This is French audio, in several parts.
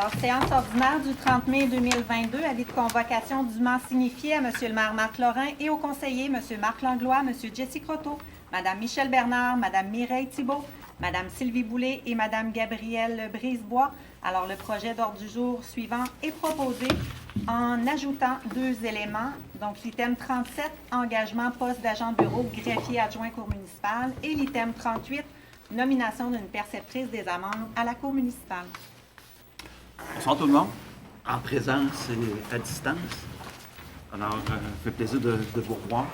Alors, séance ordinaire du 30 mai 2022, avis de convocation dûment signifié à M. le maire Marc Lorrain et aux conseillers M. Marc Langlois, M. Jesse Croteau, Mme Michèle Bernard, Mme Mireille Thibault, Mme Sylvie Boulay et Mme Gabrielle Brisebois. Alors, le projet d'ordre du jour suivant est proposé en ajoutant 2 éléments. Donc, l'item 37, engagement poste d'agent de bureau greffier adjoint cour municipale, et l'item 38, nomination d'une perceptrice des amendes à la cour municipale. Bonsoir tout le monde, en présence et à distance. Alors, ça fait plaisir de vous revoir.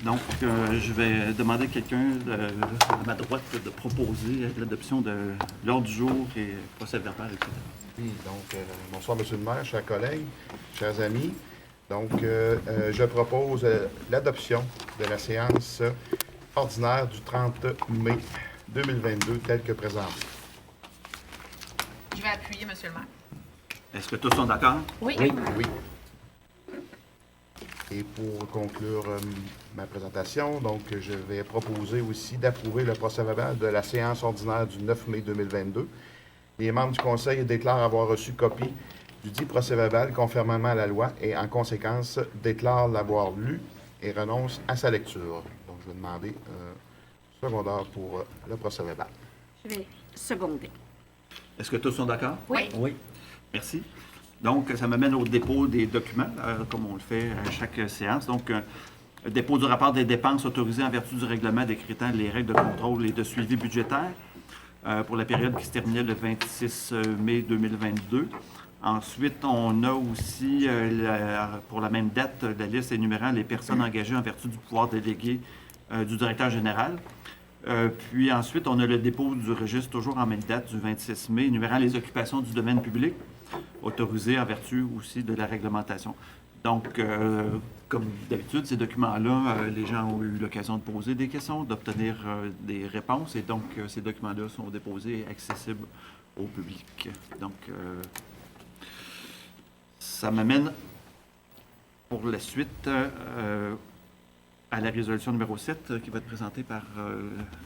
Donc, je vais demander à quelqu'un à ma droite de proposer l'adoption de l'ordre du jour et procès-verbal, etc. Oui, donc, bonsoir, M. le maire, chers collègues, chers amis. Donc, je propose l'adoption de la séance ordinaire du 30 mai 2022, telle que présentée. Je vais appuyer, M. le maire. Est-ce que tous sont d'accord? Oui. Oui. Et pour conclure ma présentation, donc, je vais proposer aussi d'approuver le procès-verbal de la séance ordinaire du 9 mai 2022. Les membres du Conseil déclarent avoir reçu copie du dit procès-verbal conformément à la loi et, en conséquence, déclarent l'avoir lu et renoncent à sa lecture. Donc, je vais demander un secondaire pour le procès-verbal. Je vais seconder. Est-ce que tous sont d'accord? Oui. Oui. Merci. Donc, ça m'amène au dépôt des documents, comme on le fait à chaque séance. Donc, dépôt du rapport des dépenses autorisées en vertu du règlement décrétant les règles de contrôle et de suivi budgétaire pour la période qui se terminait le 26 mai 2022. Ensuite, on a aussi, pour la même date, la liste énumérant les personnes engagées en vertu du pouvoir délégué du directeur général. Puis ensuite, on a le dépôt du registre, toujours en même date, du 26 mai, énumérant les occupations du domaine public, autorisées en vertu aussi de la réglementation. Donc, comme d'habitude, ces documents-là, les gens ont eu l'occasion de poser des questions, d'obtenir des réponses, et donc ces documents-là sont déposés et accessibles au public. Donc, ça m'amène pour la suite à la résolution numéro 7 qui va être présentée par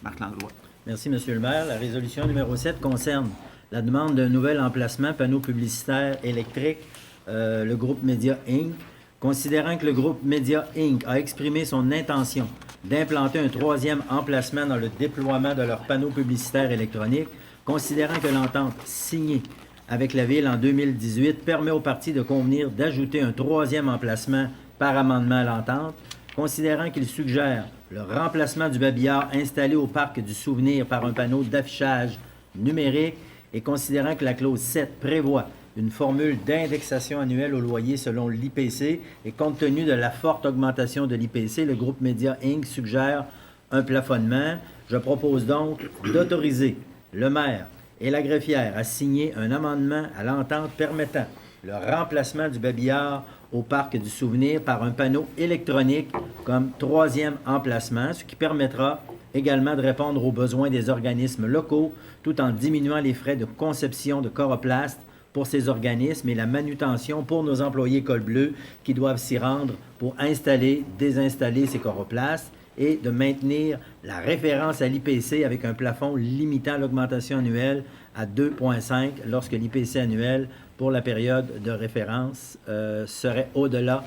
Marc Langlois. Merci, Monsieur le maire. La résolution numéro 7 concerne la demande d'un nouvel emplacement panneau publicitaire électrique, le groupe Média Inc. Considérant que le groupe Média Inc. a exprimé son intention d'implanter un 3e emplacement dans le déploiement de leurs panneaux publicitaires électroniques, considérant que l'entente signée avec la Ville en 2018 permet au parti de convenir d'ajouter un 3e emplacement par amendement à l'entente, considérant qu'il suggère le remplacement du babillard installé au Parc du Souvenir par un panneau d'affichage numérique et considérant que la clause 7 prévoit une formule d'indexation annuelle au loyer selon l'IPC et compte tenu de la forte augmentation de l'IPC, le groupe Média Inc. suggère un plafonnement. Je propose donc d'autoriser le maire et la greffière à signer un amendement à l'entente permettant le remplacement du babillard au Parc du Souvenir par un panneau électronique comme 3e emplacement, ce qui permettra également de répondre aux besoins des organismes locaux tout en diminuant les frais de conception de coroplaste pour ces organismes et la manutention pour nos employés col bleu qui doivent s'y rendre pour installer, désinstaller ces coroplastes et de maintenir la référence à l'IPC avec un plafond limitant l'augmentation annuelle à 2,5 lorsque l'IPC annuel pour la période de référence serait au-delà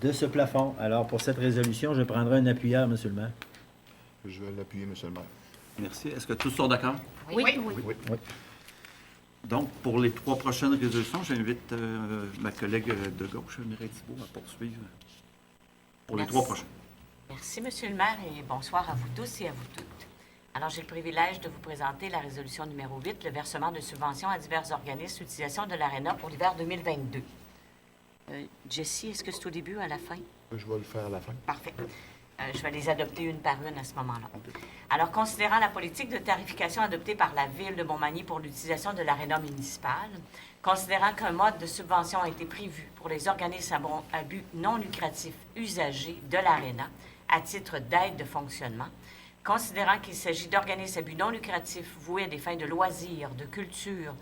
de ce plafond. Alors, pour cette résolution, je prendrai un appuyeur, M. le maire. Je vais l'appuyer, M. le maire. Merci. Est-ce que tous sont d'accord? Oui. Oui. Donc, pour les 3 prochaines résolutions, j'invite ma collègue de gauche, Mireille Thibault, à poursuivre pour les Merci. 3 prochains. Merci, Monsieur le maire, et bonsoir à vous tous et à vous toutes. Alors, j'ai le privilège de vous présenter la résolution numéro 8, le versement de subventions à divers organismes l'utilisation de l'ARENA pour l'hiver 2022. Jessie, est-ce que c'est au début ou à la fin? Je vais le faire à la fin. Parfait. Je vais les adopter une par une à ce moment-là. Alors, considérant la politique de tarification adoptée par la Ville de Montmagny pour l'utilisation de l'aréna municipale, considérant qu'un mode de subvention a été prévu pour les organismes à but non lucratif usagers de l'aréna à titre d'aide de fonctionnement, considérant qu'il s'agit d'organismes à but non lucratif voués à des fins de loisirs, de culture,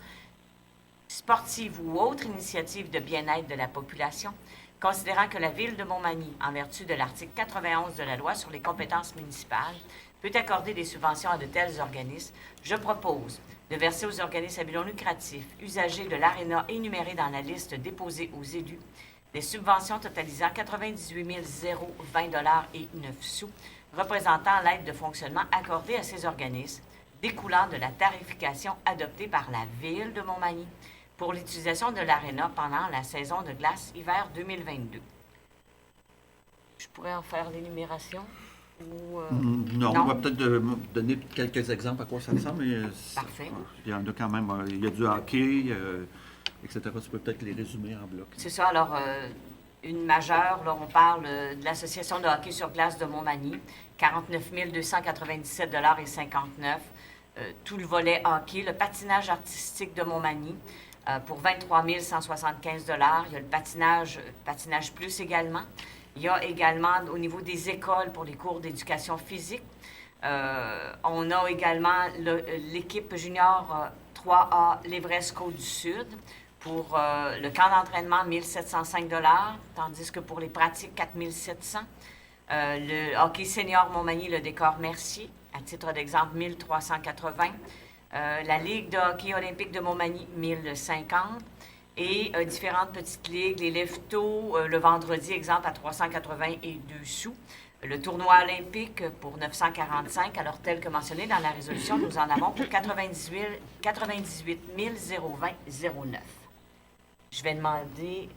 sportive ou autre initiative de bien-être de la population, considérant que la Ville de Montmagny, en vertu de l'article 91 de la Loi sur les compétences municipales, peut accorder des subventions à de tels organismes, je propose de verser aux organismes à but non lucratif usagers de l'ARENA énumérés dans la liste déposée aux élus des subventions totalisant 98 020 et 9 sous, représentant l'aide de fonctionnement accordée à ces organismes, découlant de la tarification adoptée par la Ville de Montmagny pour l'utilisation de l'ARENA pendant la saison de glace hiver 2022. Je pourrais en faire l'énumération ou... Non, on va peut-être donner quelques exemples à quoi ça ressemble. Mais Parfait. Il y en a quand même. Il y a du hockey, etc. Tu peux peut-être les résumer en bloc. C'est ça. Alors, une majeure, là, on parle de l'Association de hockey sur glace de Montmagny, 49 297,59 $. Tout le volet hockey, le patinage artistique de Montmagny pour 23 175 $. Il y a le patinage plus également. Il y a également, au niveau des écoles, pour les cours d'éducation physique, on a également l'équipe junior 3A l'Everest Côte-du-Sud pour le camp d'entraînement, 1 705 $, tandis que pour les pratiques, 4 700 $. Le hockey senior Montmagny, le décor Mercier, à titre d'exemple, 1 380 $. La Ligue de hockey olympique de Montmagny, 1 050 $. Et différentes petites ligues, les leftos, le vendredi, exemple, à 382 sous. Le tournoi olympique pour 945, alors tel que mentionné dans la résolution, nous en avons pour 98 020,09. Je vais demander,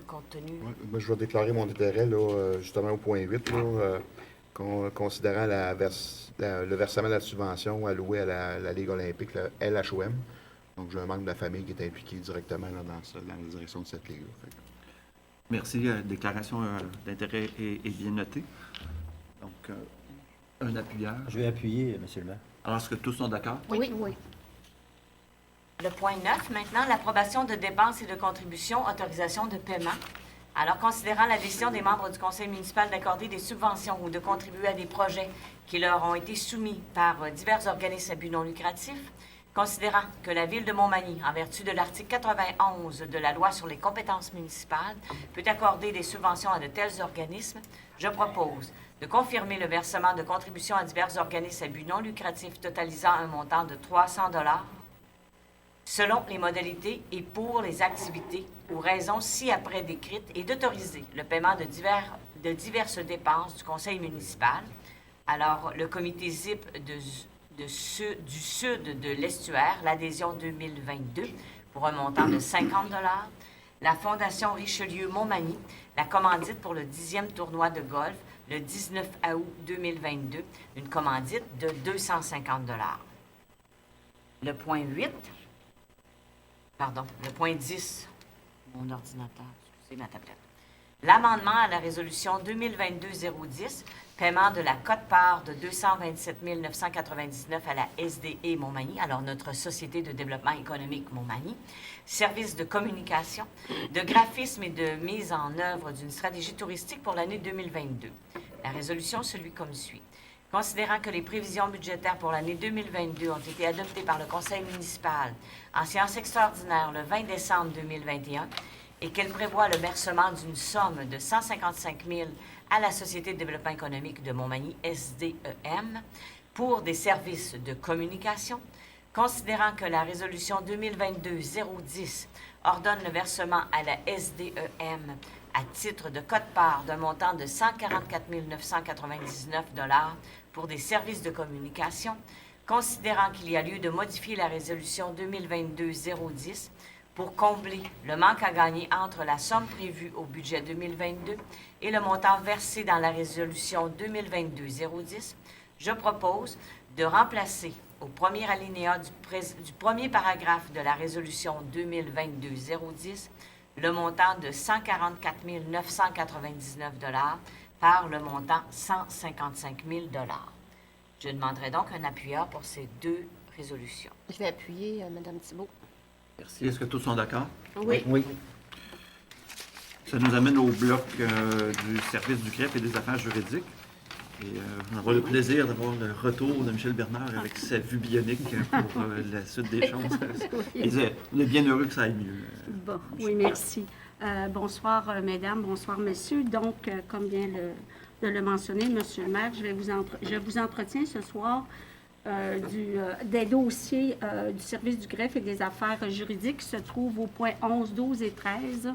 compte tenu... Ouais, moi, je vais déclarer mon intérêt, là, justement, au point 8, là, considérant le versement de la subvention allouée à la Ligue olympique, le LHOM. Donc, j'ai un membre de la famille qui est impliqué directement là, dans la direction de cette ligue-là. Merci. La déclaration d'intérêt est bien notée. Donc, un appuyeur. Je vais appuyer, M. le maire. Alors, est-ce que tous sont d'accord? Oui. Le point 9, maintenant, l'approbation de dépenses et de contributions, autorisation de paiement. Alors, considérant la décision des membres du conseil municipal d'accorder des subventions ou de contribuer à des projets qui leur ont été soumis par divers organismes à but non lucratif, considérant que la Ville de Montmagny, en vertu de l'article 91 de la Loi sur les compétences municipales, peut accorder des subventions à de tels organismes, je propose de confirmer le versement de contributions à divers organismes à but non lucratif totalisant un montant de 300 $ selon les modalités et pour les activités ou raisons ci-après décrites et d'autoriser le paiement de diverses dépenses du conseil municipal. Alors, le comité ZIP du sud de l'estuaire, l'adhésion 2022 pour un montant de 50 $. La Fondation Richelieu-Montmagny, la commandite pour le 10e tournoi de golf, le 19 août 2022, une commandite de 250 $. Le point 10, mon ordinateur, excusez ma tablette. L'amendement à la résolution 2022-010, paiement de la quote-part de 227 999 à la SDE Montmagny, alors notre Société de développement économique Montmagny, service de communication, de graphisme et de mise en œuvre d'une stratégie touristique pour l'année 2022. La résolution se lit comme suit. Considérant que les prévisions budgétaires pour l'année 2022 ont été adoptées par le conseil municipal en séance extraordinaire le 20 décembre 2021 et qu'elle prévoit le versement d'une somme de 155 000 à la Société de développement économique de Montmagny, SDEM, pour des services de communication, considérant que la résolution 2022-010 ordonne le versement à la SDEM à titre de quote-part d'un montant de 144 999 $ pour des services de communication, considérant qu'il y a lieu de modifier la résolution 2022-010 pour combler le manque à gagner entre la somme prévue au budget 2022 et le montant versé dans la résolution 2022-010, je propose de remplacer au premier alinéa du premier paragraphe de la résolution 2022-010 le montant de 144 999 $ par le montant 155 000 $. Je demanderai donc un appuyeur pour ces deux résolutions. Je vais appuyer Mme Thibault. Merci. Est-ce que tous sont d'accord? Oui. Ça nous amène au bloc du service du CREP et des affaires juridiques. Et on aura le plaisir d'avoir le retour de Michel Bernard avec sa vue bionique pour la suite des choses. Et, on est bien heureux que ça aille mieux. Oui, merci. Bonsoir, mesdames, bonsoir, messieurs. Donc, comme vient de le mentionner, Monsieur le maire. Je vous entretiens ce soir des dossiers du service du greffe et des affaires juridiques qui se trouvent au point 11, 12 et 13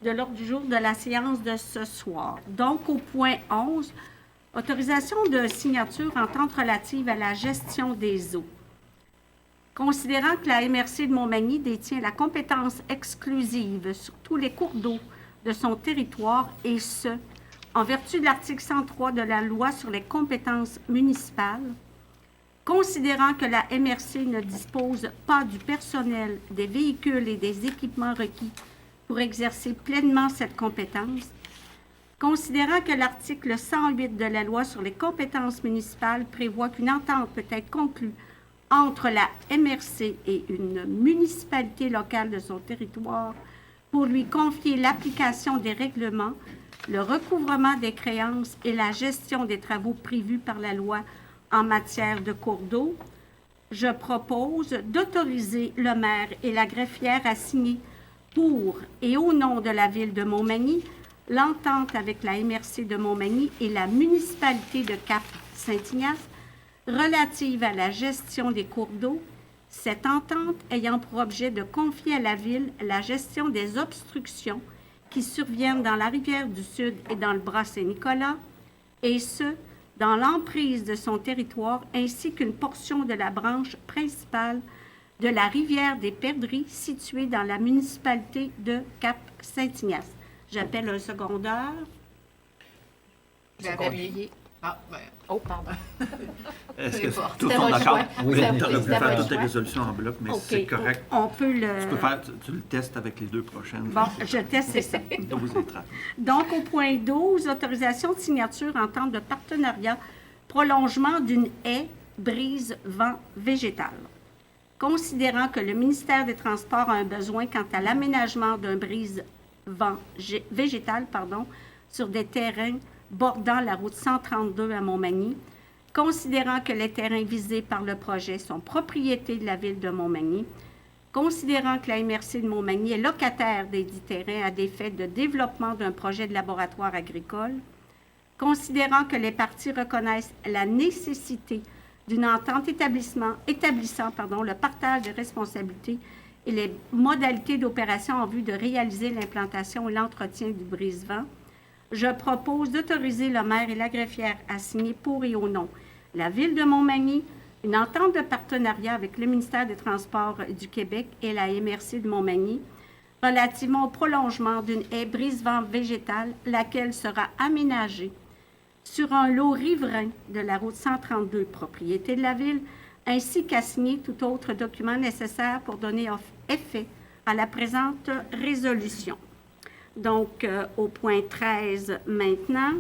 de l'ordre du jour de la séance de ce soir. Donc, au point 11, autorisation de signature entente relative à la gestion des eaux. Considérant que la MRC de Montmagny détient la compétence exclusive sur tous les cours d'eau de son territoire et ce, en vertu de l'article 103 de la loi sur les compétences municipales, considérant que la MRC ne dispose pas du personnel, des véhicules et des équipements requis pour exercer pleinement cette compétence, considérant que l'article 108 de la loi sur les compétences municipales prévoit qu'une entente peut être conclue entre la MRC et une municipalité locale de son territoire pour lui confier l'application des règlements, le recouvrement des créances et la gestion des travaux prévus par la loi en matière de cours d'eau, je propose d'autoriser le maire et la greffière à signer pour et au nom de la ville de Montmagny l'entente avec la MRC de Montmagny et la municipalité de Cap-Saint-Ignace relative à la gestion des cours d'eau, cette entente ayant pour objet de confier à la ville la gestion des obstructions qui surviennent dans la rivière du Sud et dans le bras Saint-Nicolas, et ce, dans l'emprise de son territoire, ainsi qu'une portion de la branche principale de la rivière des Perdrix située dans la municipalité de Cap-Saint-Ignace. J'appelle un secondeur. Vous avez appuyé. Ah, ben, Oh, pardon. Est-ce que Peu importe. tout le C'était monde votre d'accord? choix. Oui, C'était tu aurais pu votre faire choix. toutes les résolutions en bloc, mais OK. c'est correct. On peut le... Tu le testes avec les deux prochaines. Bon, je teste, c'est ça. 12 et 30. Donc, au point 12, autorisation de signature entente de partenariat, prolongement d'une haie brise-vent végétale. Considérant que le ministère des Transports a un besoin quant à l'aménagement d'un brise-vent végétal sur des terrains bordant la route 132 à Montmagny, considérant que les terrains visés par le projet sont propriété de la ville de Montmagny, considérant que la MRC de Montmagny est locataire des dits terrains à des fins de développement d'un projet de laboratoire agricole, considérant que les parties reconnaissent la nécessité d'une entente établissant le partage des responsabilités et les modalités d'opération en vue de réaliser l'implantation et l'entretien du brise-vent, je propose d'autoriser le maire et la greffière à signer pour et au nom de la ville de Montmagny une entente de partenariat avec le ministère des Transports du Québec et la MRC de Montmagny relativement au prolongement d'une haie brise-vent végétale, laquelle sera aménagée sur un lot riverain de la route 132, propriété de la ville, ainsi qu'à signer tout autre document nécessaire pour donner effet à la présente résolution. Donc, au point 13 maintenant,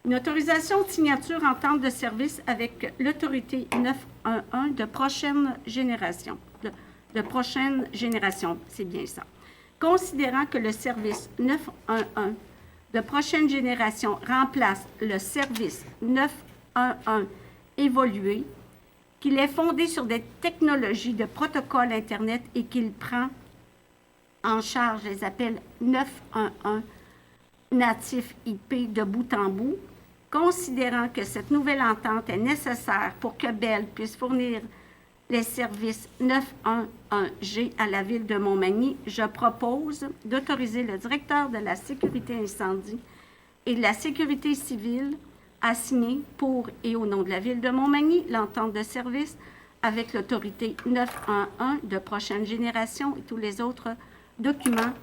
une autorisation de signature entente de service avec l'autorité 911 de prochaine génération. De prochaine génération, c'est bien ça. Considérant que le service 911 de prochaine génération remplace le service 911 évolué, qu'il est fondé sur des technologies de protocole Internet et qu'il prend en charge les appels 911 natifs IP de bout en bout, considérant que cette nouvelle entente est nécessaire pour que Bell puisse fournir les services 911G à la ville de Montmagny, je propose d'autoriser le directeur de la sécurité incendie et de la sécurité civile à signer pour et au nom de la ville de Montmagny l'entente de service avec l'autorité 911 de prochaine génération et tous les autres documents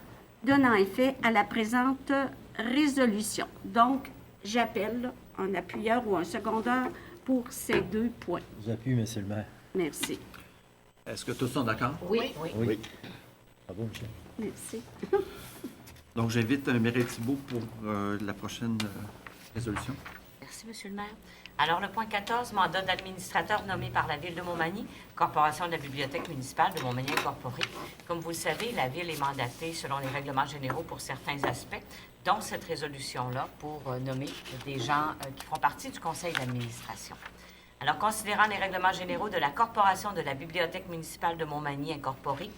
donnant effet à la présente résolution. Donc, j'appelle un appuyeur ou un secondeur pour ces deux points. J'appuie, Monsieur le maire. Merci. Est-ce que tous sont d'accord? Oui. Oui. Bravo, Michel. Merci. Donc, j'invite Mireille Thibault pour la prochaine résolution. Merci, Monsieur le maire. Alors, le point 14, mandat d'administrateur nommé par la Ville de Montmagny, Corporation de la Bibliothèque municipale de Montmagny incorporée. Comme vous le savez, la Ville est mandatée selon les règlements généraux pour certains aspects, dont cette résolution-là, pour nommer des gens qui font partie du conseil d'administration. Alors, considérant les règlements généraux de la Corporation de la Bibliothèque municipale de Montmagny incorporée,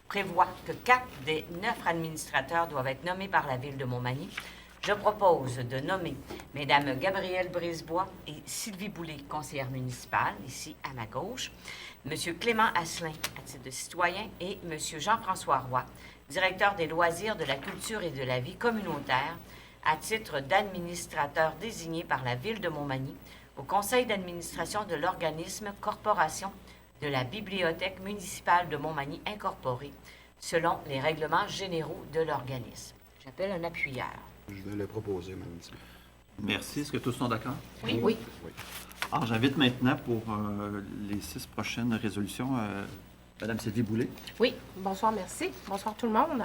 prévoit que 4 des 9 administrateurs doivent être nommés par la Ville de Montmagny, Je propose de nommer Mesdames Gabrielle Brisebois et Sylvie Boulay, conseillère municipale, ici à ma gauche, Monsieur Clément Asselin, à titre de citoyen, et Monsieur Jean-François Roy, directeur des loisirs, de la culture et de la vie communautaire, à titre d'administrateur désigné par la Ville de Montmagny au conseil d'administration de l'organisme Corporation de la Bibliothèque municipale de Montmagny incorporée, selon les règlements généraux de l'organisme. J'appelle un appuyeur. Je vais le proposer, Mme Thibault. Merci. Est-ce que tous sont d'accord? Oui. Oui. Alors, j'invite maintenant pour les 6 prochaines résolutions Mme Sylvie Boulay. Oui, bonsoir, merci. Bonsoir tout le monde.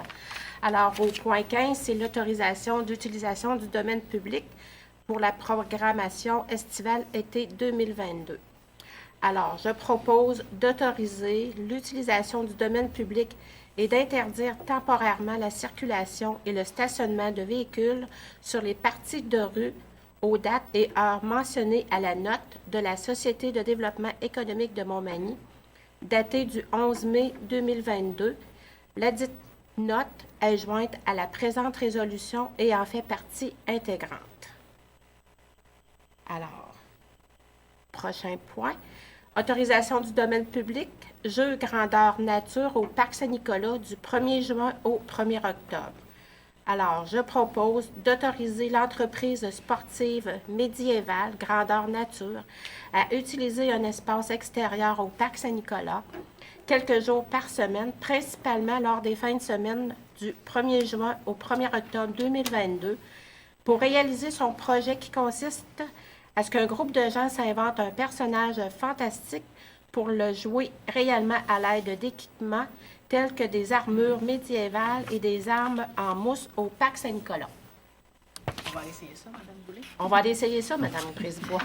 Alors, au point 15, c'est l'autorisation d'utilisation du domaine public pour la programmation estivale été 2022. Alors, je propose d'autoriser l'utilisation du domaine public et d'interdire temporairement la circulation et le stationnement de véhicules sur les parties de rue aux dates et heures mentionnées à la note de la Société de développement économique de Montmagny, datée du 11 mai 2022. Ladite note est jointe à la présente résolution et en fait partie intégrante. Alors, prochain point. Autorisation du domaine public, jeux grandeur nature au Parc Saint-Nicolas du 1er juin au 1er octobre. Alors, je propose d'autoriser l'entreprise sportive médiévale grandeur nature à utiliser un espace extérieur au Parc Saint-Nicolas quelques jours par semaine, principalement lors des fins de semaine du 1er juin au 1er octobre 2022, pour réaliser son projet qui consiste à ce qu'un groupe de gens s'invente un personnage fantastique pour le jouer réellement à l'aide d'équipements tels que des armures médiévales et des armes en mousse au Parc Saint-Nicolas. On va essayer ça, Mme Boulay. On va aller essayer ça, Mme Brisebois.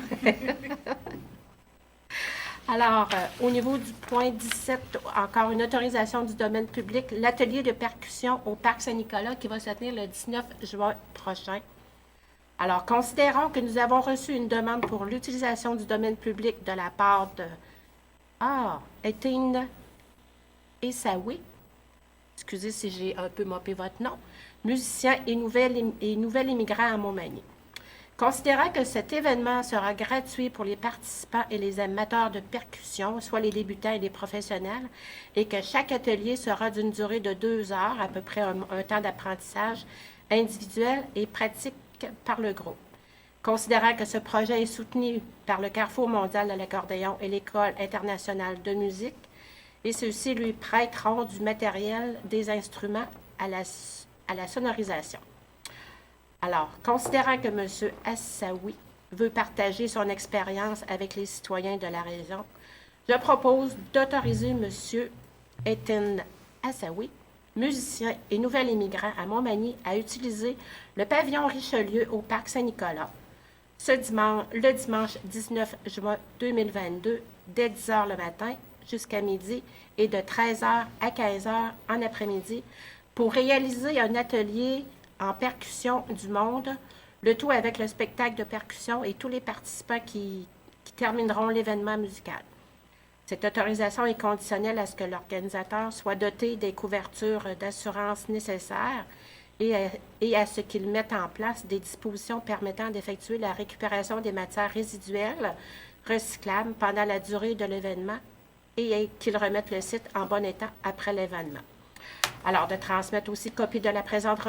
Alors, au niveau du point 17, encore une autorisation du domaine public, l'atelier de percussion au Parc Saint-Nicolas qui va se tenir le 19 juin prochain. Alors, considérons que nous avons reçu une demande pour l'utilisation du domaine public de la part de Étienne Essaoui. Excusez si j'ai un peu mopé votre nom. Musicien et nouvel immigrant à Montmagny. Considérant que cet événement sera gratuit pour les participants et les amateurs de percussion, soit les débutants et les professionnels, et que chaque atelier sera d'une durée de 2 heures, à peu près un temps d'apprentissage individuel et pratique par le groupe. Considérant que ce projet est soutenu par le Carrefour mondial de l'accordéon et l'École internationale de musique, et ceux-ci lui prêteront du matériel, des instruments à la sonorisation. Alors, considérant que M. Assaoui veut partager son expérience avec les citoyens de la région, je propose d'autoriser M. Étienne Assaoui, musicien et nouvel immigrant à Montmagny, à utiliser le pavillon Richelieu au Parc Saint-Nicolas le dimanche 19 juin 2022, dès 10 h le matin jusqu'à midi et de 13 h à 15 h en après-midi, pour réaliser un atelier en percussion du monde, le tout avec le spectacle de percussion et tous les participants qui termineront l'événement musical. Cette autorisation est conditionnelle à ce que l'organisateur soit doté des couvertures d'assurance nécessaires et à ce qu'il mette en place des dispositions permettant d'effectuer la récupération des matières résiduelles recyclables pendant la durée de l'événement et qu'il remette le site en bon état après l'événement. Alors, de transmettre aussi copie de la présente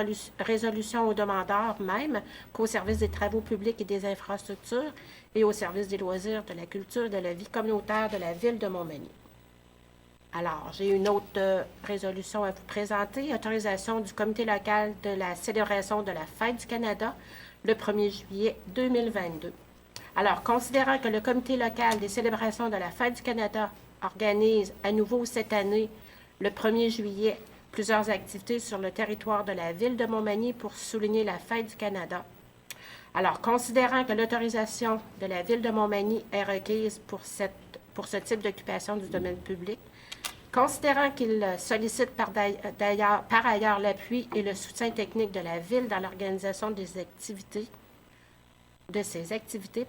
résolution aux demandeurs, même qu'au service des travaux publics et des infrastructures et au service des loisirs, de la culture, de la vie communautaire de la Ville de Montmagny. Alors, j'ai une autre résolution à vous présenter. Autorisation du comité local de la célébration de la Fête du Canada le 1er juillet 2022. Alors, considérant que le comité local des célébrations de la Fête du Canada organise à nouveau cette année, le 1er juillet, plusieurs activités sur le territoire de la Ville de Montmagny pour souligner la Fête du Canada. Alors, considérant que l'autorisation de la Ville de Montmagny est requise pour ce type d'occupation du domaine public, considérant qu'il sollicite par ailleurs l'appui et le soutien technique de la Ville dans l'organisation de ses activités,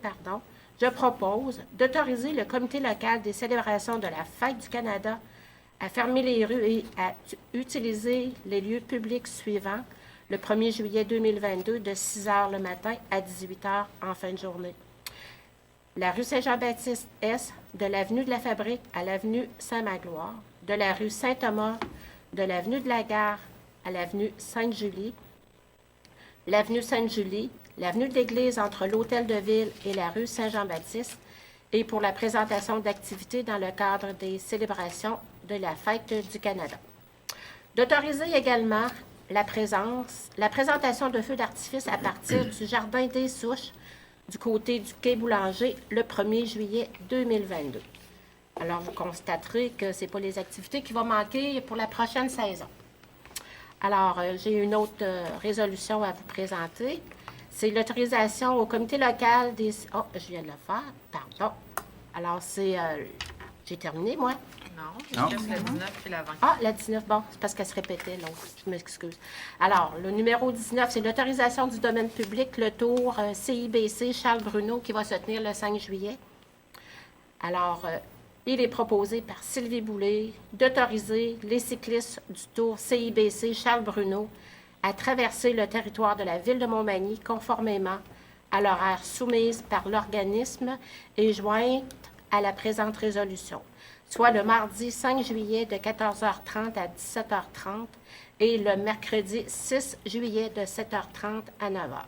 je propose d'autoriser le comité local des célébrations de la Fête du Canada à fermer les rues et à utiliser les lieux publics suivants: le 1er juillet 2022 de 6 h le matin à 18 h en fin de journée. La rue Saint-Jean-Baptiste-Est, de l'avenue de la Fabrique à l'avenue Saint-Magloire, de la rue Saint-Thomas, de l'avenue de la Gare à l'avenue Sainte-Julie, l'avenue Sainte-Julie, l'avenue de l'Église entre l'Hôtel de Ville et la rue Saint-Jean-Baptiste, et pour la présentation d'activités dans le cadre des célébrations de la Fête du Canada. D'autoriser également la présentation de feux d'artifice à partir du Jardin des Souches du côté du quai Boulanger le 1er juillet 2022. Alors, vous constaterez que ce n'est pas les activités qui vont manquer pour la prochaine saison. Alors, j'ai une autre résolution à vous présenter. C'est l'autorisation au comité local des... Oh, je viens de le faire, pardon. Alors, c'est... j'ai terminé, moi. Non, juste la 19 puis l'avant. Ah, la 19, bon, c'est parce qu'elle se répétait, l'autre. Je m'excuse. Alors, le numéro 19, c'est l'autorisation du domaine public, le tour CIBC Charles Bruno, qui va se tenir le 5 juillet. Alors, il est proposé par Sylvie Boulay d'autoriser les cyclistes du tour CIBC Charles Bruno à traverser le territoire de la ville de Montmagny conformément à l'horaire soumise par l'organisme et jointe à la présente résolution, soit le mardi 5 juillet de 14h30 à 17h30 et le mercredi 6 juillet de 7h30 à 9h.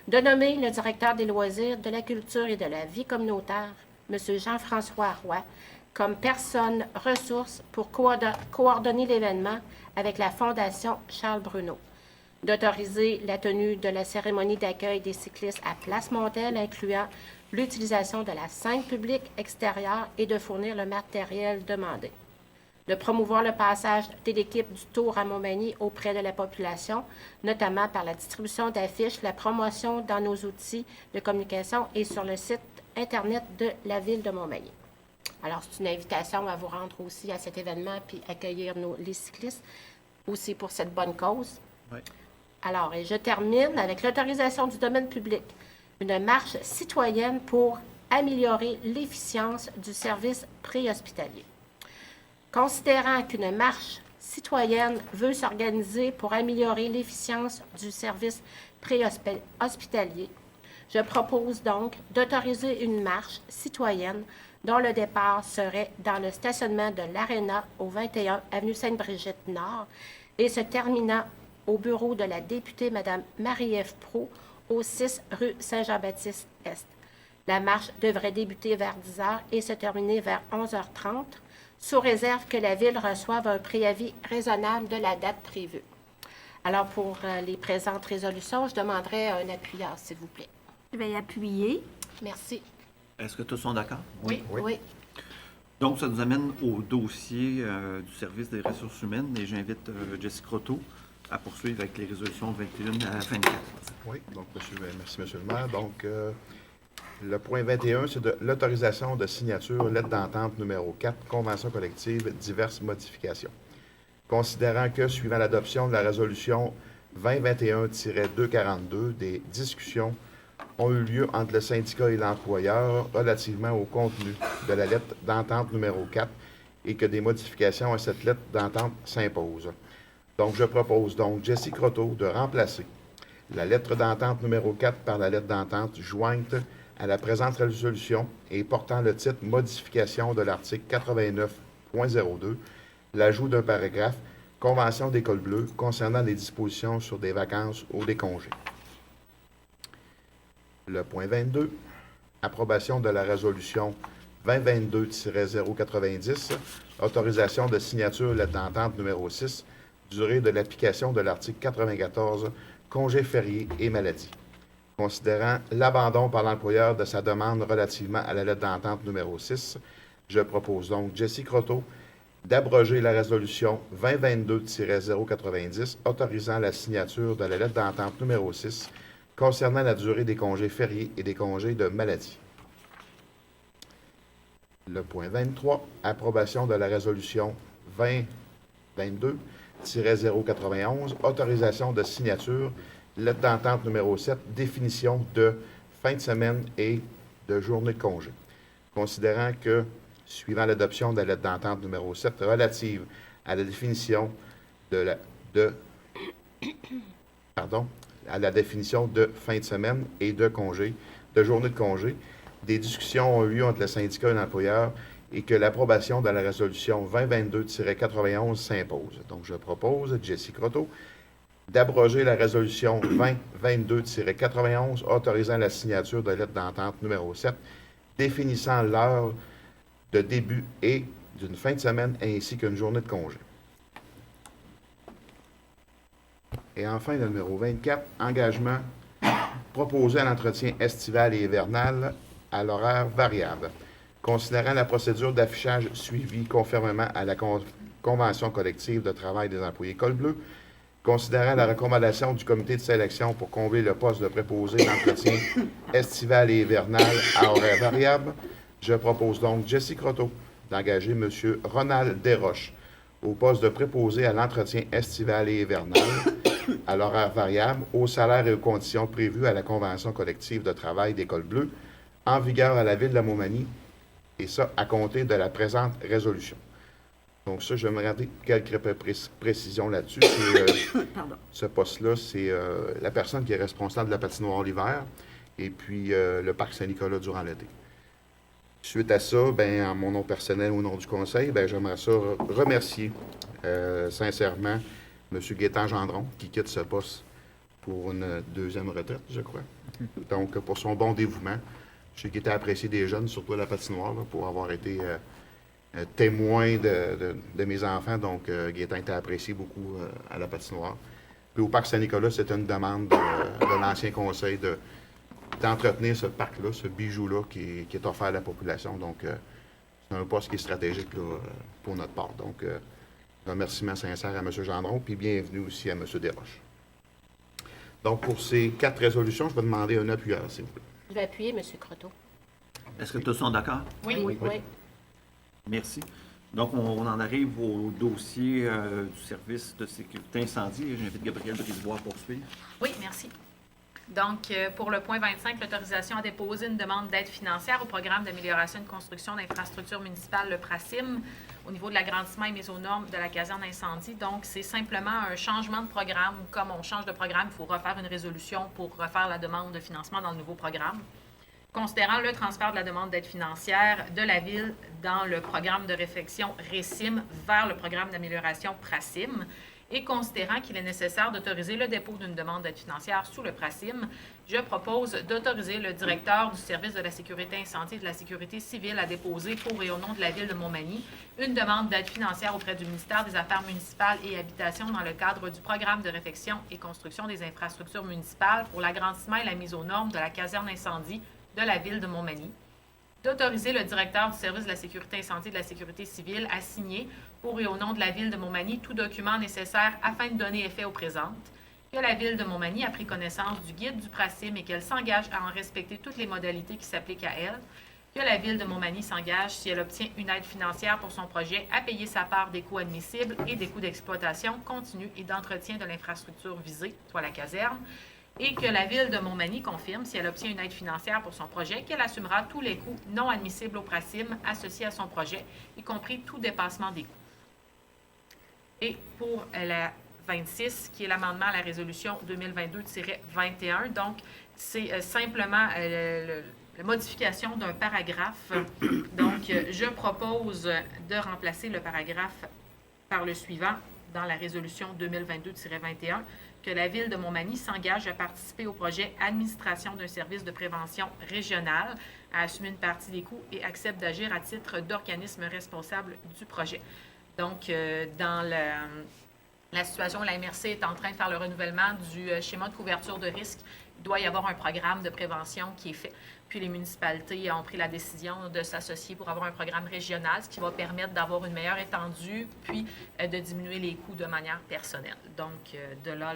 De nommer le directeur des loisirs, de la culture et de la vie communautaire, M. Jean-François Roy, comme personne ressource pour coordonner l'événement avec la Fondation Charles Bruno. D'autoriser la tenue de la cérémonie d'accueil des cyclistes à Place Montel, incluant l'utilisation de la scène publique extérieure et de fournir le matériel demandé. De promouvoir le passage de l'équipe du Tour à Montmagny auprès de la population, notamment par la distribution d'affiches, la promotion dans nos outils de communication et sur le site Internet de la Ville de Montmagny. Alors, c'est une invitation à vous rendre aussi à cet événement puis accueillir les cyclistes aussi pour cette bonne cause. Oui. Alors, et je termine avec l'autorisation du domaine public, une marche citoyenne pour améliorer l'efficience du service préhospitalier. Considérant qu'une marche citoyenne veut s'organiser pour améliorer l'efficience du service préhospitalier, je propose donc d'autoriser une marche citoyenne dont le départ serait dans le stationnement de l'Arena au 21 avenue Sainte-Brigitte-Nord et se terminant au bureau de la députée Mme Marie-Ève Proulx au 6 rue Saint-Jean-Baptiste-Est. La marche devrait débuter vers 10 h et se terminer vers 11h30, sous réserve que la Ville reçoive un préavis raisonnable de la date prévue. Alors, pour les présentes résolutions, je demanderai un appuyeur, s'il vous plaît. Je vais appuyer. Merci. Est-ce que tous sont d'accord? Oui. Donc, ça nous amène au dossier du service des ressources humaines et j'invite Jessie Croteau à poursuivre avec les résolutions de 21 à 24. Oui, donc, merci, monsieur le maire. Donc, le point 21, c'est de l'autorisation de signature, lettre d'entente numéro 4, convention collective, diverses modifications. Considérant que, suivant l'adoption de la résolution 2021-242, des discussions ont eu lieu entre le syndicat et l'employeur relativement au contenu de la lettre d'entente numéro 4 et que des modifications à cette lettre d'entente s'imposent. Donc, je propose donc Jessie Croteau de remplacer la lettre d'entente numéro 4 par la lettre d'entente jointe à la présente résolution et portant le titre « Modification de l'article 89.02 », l'ajout d'un paragraphe « Convention d'école bleue concernant les dispositions sur des vacances ou des congés ». Le point 22, approbation de la résolution 2022-090, autorisation de signature lettre d'entente numéro 6, durée de l'application de l'article 94, congés fériés et maladies. Considérant l'abandon par l'employeur de sa demande relativement à la lettre d'entente numéro 6, je propose donc Jessie Croteau d'abroger la résolution 2022-090 autorisant la signature de la lettre d'entente numéro 6 concernant la durée des congés fériés et des congés de maladie. Le point 23, approbation de la résolution 2022-091, autorisation de signature, lettre d'entente numéro 7, définition de fin de semaine et de journée de congé. Considérant que, suivant l'adoption de la lettre d'entente numéro 7 relative à la définition de à la définition de fin de semaine et de congé, de journée de congé. Des discussions ont eu lieu entre le syndicat et l'employeur et que l'approbation de la résolution 2022-91 s'impose. Donc, je propose, Jessie Croteau, d'abroger la résolution 2022-91 autorisant la signature de lettre d'entente numéro 7, définissant l'heure de début et d'une fin de semaine ainsi qu'une journée de congé. Et enfin, le numéro 24, engagement proposé à l'entretien estival et hivernal à l'horaire variable. Considérant la procédure d'affichage suivie conformément à la Convention collective de travail des employés Col Bleu, considérant la recommandation du comité de sélection pour combler le poste de préposé d'entretien estival et hivernal à horaire variable, je propose donc Jessie Croteau d'engager M. Ronald Desroches au poste de préposé à l'entretien estival et hivernal à l'horaire variable, au salaire et aux conditions prévues à la Convention collective de travail des Cols Bleus, en vigueur à la Ville de Montmagny, et ça à compter de la présente résolution. Donc ça, je vais me regarder quelques précisions là-dessus. Ce poste-là, c'est la personne qui est responsable de la patinoire l'hiver et puis le parc Saint-Nicolas durant l'été. Suite à ça, en mon nom personnel, au nom du conseil, j'aimerais ça remercier sincèrement M. Gaétan Gendron, qui quitte ce poste pour une deuxième retraite, je crois. Donc, pour son bon dévouement. Je sais qu'il était apprécié des jeunes, surtout à la patinoire, là, pour avoir été témoin de mes enfants. Donc, Gaétan était apprécié beaucoup à la patinoire. Puis au parc Saint-Nicolas, c'était une demande de l'ancien conseil d'entretenir ce parc-là, ce bijou-là qui est offert à la population. Donc, c'est un poste qui est stratégique là, pour notre part. Donc, remerciement sincère à M. Gendron, puis bienvenue aussi à M. Desroches. Donc, pour ces 4 résolutions, je vais demander un appuyeur, s'il vous plaît. Je vais appuyer, M. Croteau. Est-ce que tous sont d'accord? Oui. Oui. Merci. Donc, on en arrive au dossier du service de sécurité incendie. J'invite Gabrielle Brisebois à poursuivre. Oui, merci. Donc, pour le point 25, l'autorisation à déposer une demande d'aide financière au programme d'amélioration et de construction d'infrastructures municipales, le PRACIM, au niveau de l'agrandissement et mise aux normes de la caserne incendie. Donc, c'est simplement un changement de programme. Comme on change de programme, il faut refaire une résolution pour refaire la demande de financement dans le nouveau programme. Considérant le transfert de la demande d'aide financière de la Ville dans le programme de réflexion RECIM vers le programme d'amélioration PRACIM, et considérant qu'il est nécessaire d'autoriser le dépôt d'une demande d'aide financière sous le PRACIM, je propose d'autoriser le directeur du service de la sécurité incendie et de la sécurité civile à déposer pour et au nom de la Ville de Montmagny une demande d'aide financière auprès du ministère des Affaires municipales et Habitations dans le cadre du programme de réfection et construction des infrastructures municipales pour l'agrandissement et la mise aux normes de la caserne incendie de la Ville de Montmagny, d'autoriser le directeur du service de la sécurité incendie et de la sécurité civile à signer, pour et au nom de la Ville de Montmagny, tout document nécessaire afin de donner effet aux présentes, que la Ville de Montmagny a pris connaissance du guide du PRACIM et qu'elle s'engage à en respecter toutes les modalités qui s'appliquent à elle, que la Ville de Montmagny s'engage, si elle obtient une aide financière pour son projet, à payer sa part des coûts admissibles et des coûts d'exploitation continue et d'entretien de l'infrastructure visée, soit la caserne, et que la Ville de Montmagny confirme, si elle obtient une aide financière pour son projet, qu'elle assumera tous les coûts non admissibles au PRACIM associés à son projet, y compris tout dépassement des coûts. Et pour la 26, qui est l'amendement à la résolution 2022-21, donc c'est simplement la modification d'un paragraphe. Donc, je propose de remplacer le paragraphe par le suivant dans la résolution 2022-21, que la Ville de Montmagny s'engage à participer au projet Administration d'un service de prévention régional, à assumer une partie des coûts et accepte d'agir à titre d'organisme responsable du projet. Donc, dans la situation où la MRC est en train de faire le renouvellement du schéma de couverture de risque, il doit y avoir un programme de prévention qui est fait. Puis les municipalités ont pris la décision de s'associer pour avoir un programme régional, ce qui va permettre d'avoir une meilleure étendue, puis de diminuer les coûts de manière personnelle. Donc, de là,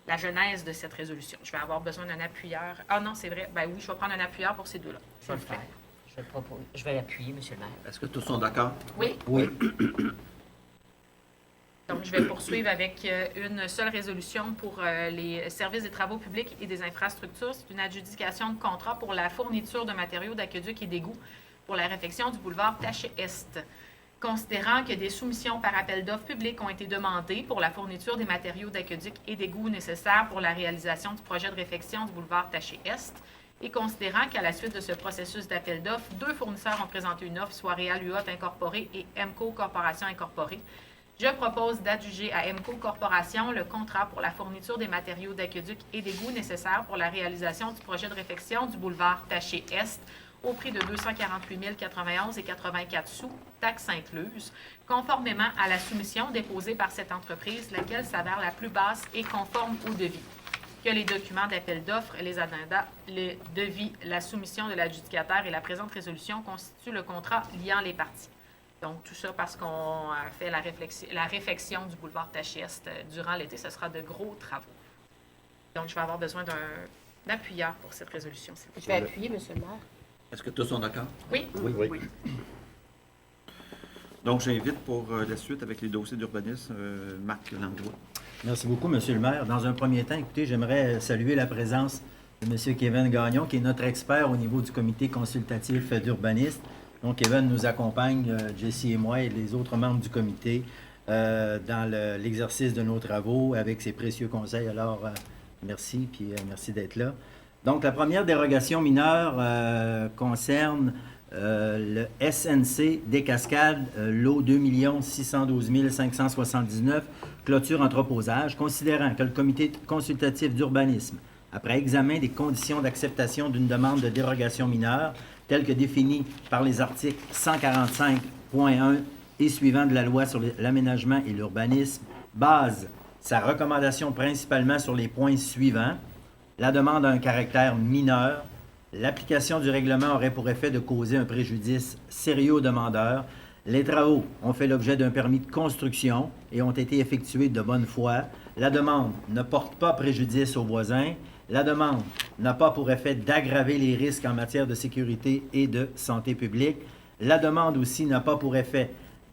la genèse de cette résolution. Je vais avoir besoin d'un appuyeur. Ah non, c'est vrai. Ben oui, je vais prendre un appuyeur pour ces deux-là. Je vais le faire. Je vais l'appuyer, Monsieur le maire. Est-ce que tous sont d'accord? Oui. Oui. Donc, je vais poursuivre avec une seule résolution pour les services des travaux publics et des infrastructures. C'est une adjudication de contrat pour la fourniture de matériaux d'aqueduc et d'égouts pour la réfection du boulevard Taché-Est. Considérant que des soumissions par appel d'offres publiques ont été demandées pour la fourniture des matériaux d'aqueduc et d'égouts nécessaires pour la réalisation du projet de réfection du boulevard Taché-Est, et considérant qu'à la suite de ce processus d'appel d'offres, 2 fournisseurs ont présenté une offre, soit Réal UOT Incorporé et MCO Corporation Incorporée, je propose d'adjuger à MCO Corporation le contrat pour la fourniture des matériaux d'aqueduc et d'égouts nécessaires pour la réalisation du projet de réfection du boulevard Taché-Est au prix de 248 091 et 84 sous, taxes incluses, conformément à la soumission déposée par cette entreprise, laquelle s'avère la plus basse et conforme au devis. Que les documents d'appel d'offres, les addendas, le devis, la soumission de l'adjudicataire et la présente résolution constituent le contrat liant les parties. Donc, tout ça parce qu'on a fait la réfection du boulevard Taché-Est durant l'été. Ce sera de gros travaux. Donc, je vais avoir besoin d'un appuyeur pour cette résolution. Je vais appuyer, M. le maire. Est-ce que tous sont d'accord? Oui. Oui. Donc, j'invite pour la suite avec les dossiers d'urbanisme, Marc Langlois. Merci beaucoup, M. le maire. Dans un premier temps, écoutez, j'aimerais saluer la présence de M. Kevin Gagnon, qui est notre expert au niveau du comité consultatif d'urbanisme. Donc, Kevin nous accompagne, Jessie et moi et les autres membres du comité, dans l'exercice de nos travaux avec ses précieux conseils. Alors, merci, puis merci d'être là. Donc, la première dérogation mineure concerne le SNC des Cascades, lot 2 612 579, clôture entreposage, considérant que le comité consultatif d'urbanisme, après examen des conditions d'acceptation d'une demande de dérogation mineure, telle que définie par les articles 145.1 et suivants de la loi sur l'aménagement et l'urbanisme, base sa recommandation principalement sur les points suivants. La demande a un caractère mineur. L'application du règlement aurait pour effet de causer un préjudice sérieux au demandeur. Les travaux ont fait l'objet d'un permis de construction et ont été effectués de bonne foi. La demande ne porte pas préjudice aux voisins. La demande n'a pas pour effet d'aggraver les risques en matière de sécurité et de santé publique. La demande aussi n'a pas pour effet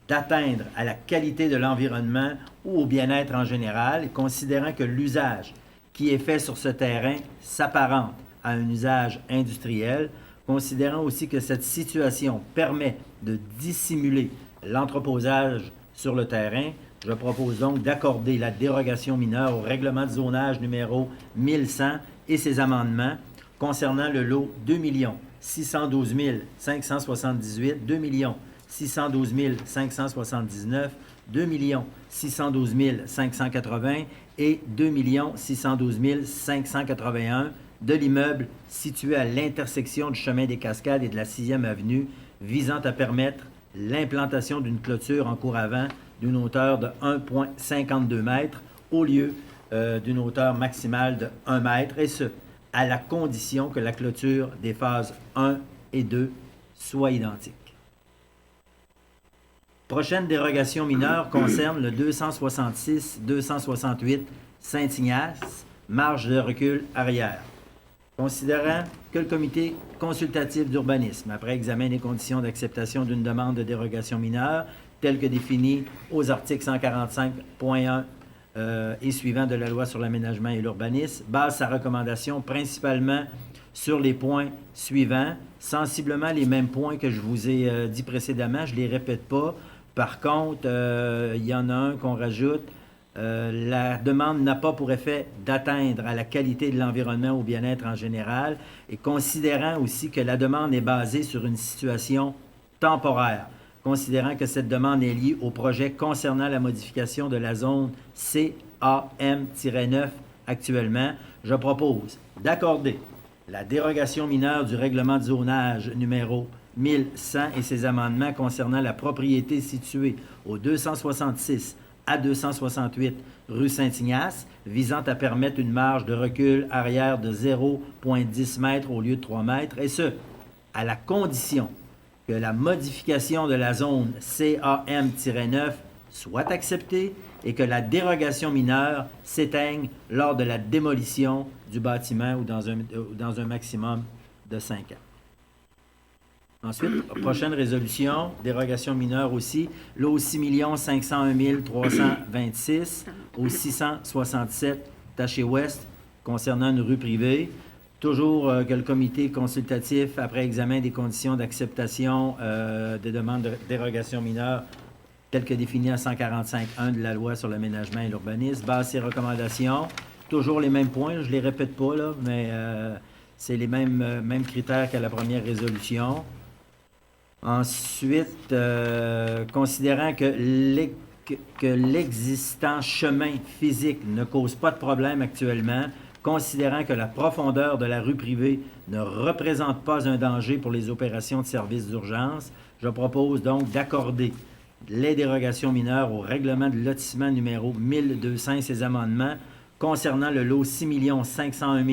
d'atteindre à la qualité de l'environnement ou au bien-être en général, considérant que l'usage qui est fait sur ce terrain s'apparente à un usage industriel, considérant aussi que cette situation permet de dissimuler l'entreposage sur le terrain. Je propose donc d'accorder la dérogation mineure au règlement de zonage numéro 1100 et ses amendements concernant le lot 2 612 578, 2 612 579, 2 612 580 et 2 612 581 de l'immeuble situé à l'intersection du chemin des Cascades et de la 6e avenue, visant à permettre l'implantation d'une clôture en cour avant d'une hauteur de 1,52 m au lieu d'une hauteur maximale de 1 m, et ce, à la condition que la clôture des phases 1 et 2 soit identique. Prochaine dérogation mineure concerne le 266-268 Saint-Ignace, marge de recul arrière. Considérant que le comité consultatif d'urbanisme, après examen des conditions d'acceptation d'une demande de dérogation mineure, telle que définie aux articles 145.1 et suivants de la loi sur l'aménagement et l'urbanisme, base sa recommandation principalement sur les points suivants, sensiblement les mêmes points que je vous ai dit précédemment, je ne les répète pas. Par contre, il y en a un qu'on rajoute. La demande n'a pas pour effet d'atteindre à la qualité de l'environnement ou au bien-être en général, et considérant aussi que la demande est basée sur une situation temporaire, considérant que cette demande est liée au projet concernant la modification de la zone CAM-9 actuellement, je propose d'accorder la dérogation mineure du règlement de zonage numéro 1100 et ses amendements concernant la propriété située au 266 à 268 rue Saint-Ignace, visant à permettre une marge de recul arrière de 0,10 m au lieu de 3 m, et ce, à la condition que la modification de la zone CAM-9 soit acceptée et que la dérogation mineure s'éteigne lors de la démolition du bâtiment ou dans un maximum de 5 ans. Ensuite, prochaine résolution, dérogation mineure aussi, lot 6 501 326 au 667 Taché-Ouest, concernant une rue privée. Toujours que le comité consultatif, après examen des conditions d'acceptation des demandes de dérogation mineure telles que définies à 145.1 de la loi sur l'aménagement et l'urbanisme, base ses recommandations. Toujours les mêmes points, je ne les répète pas, là, mais c'est les mêmes critères qu'à la première résolution. Ensuite, considérant que l'existant chemin physique ne cause pas de problème actuellement, considérant que la profondeur de la rue privée ne représente pas un danger pour les opérations de services d'urgence, je propose donc d'accorder les dérogations mineures au règlement de lotissement numéro 1200 et ses amendements concernant le lot 6 501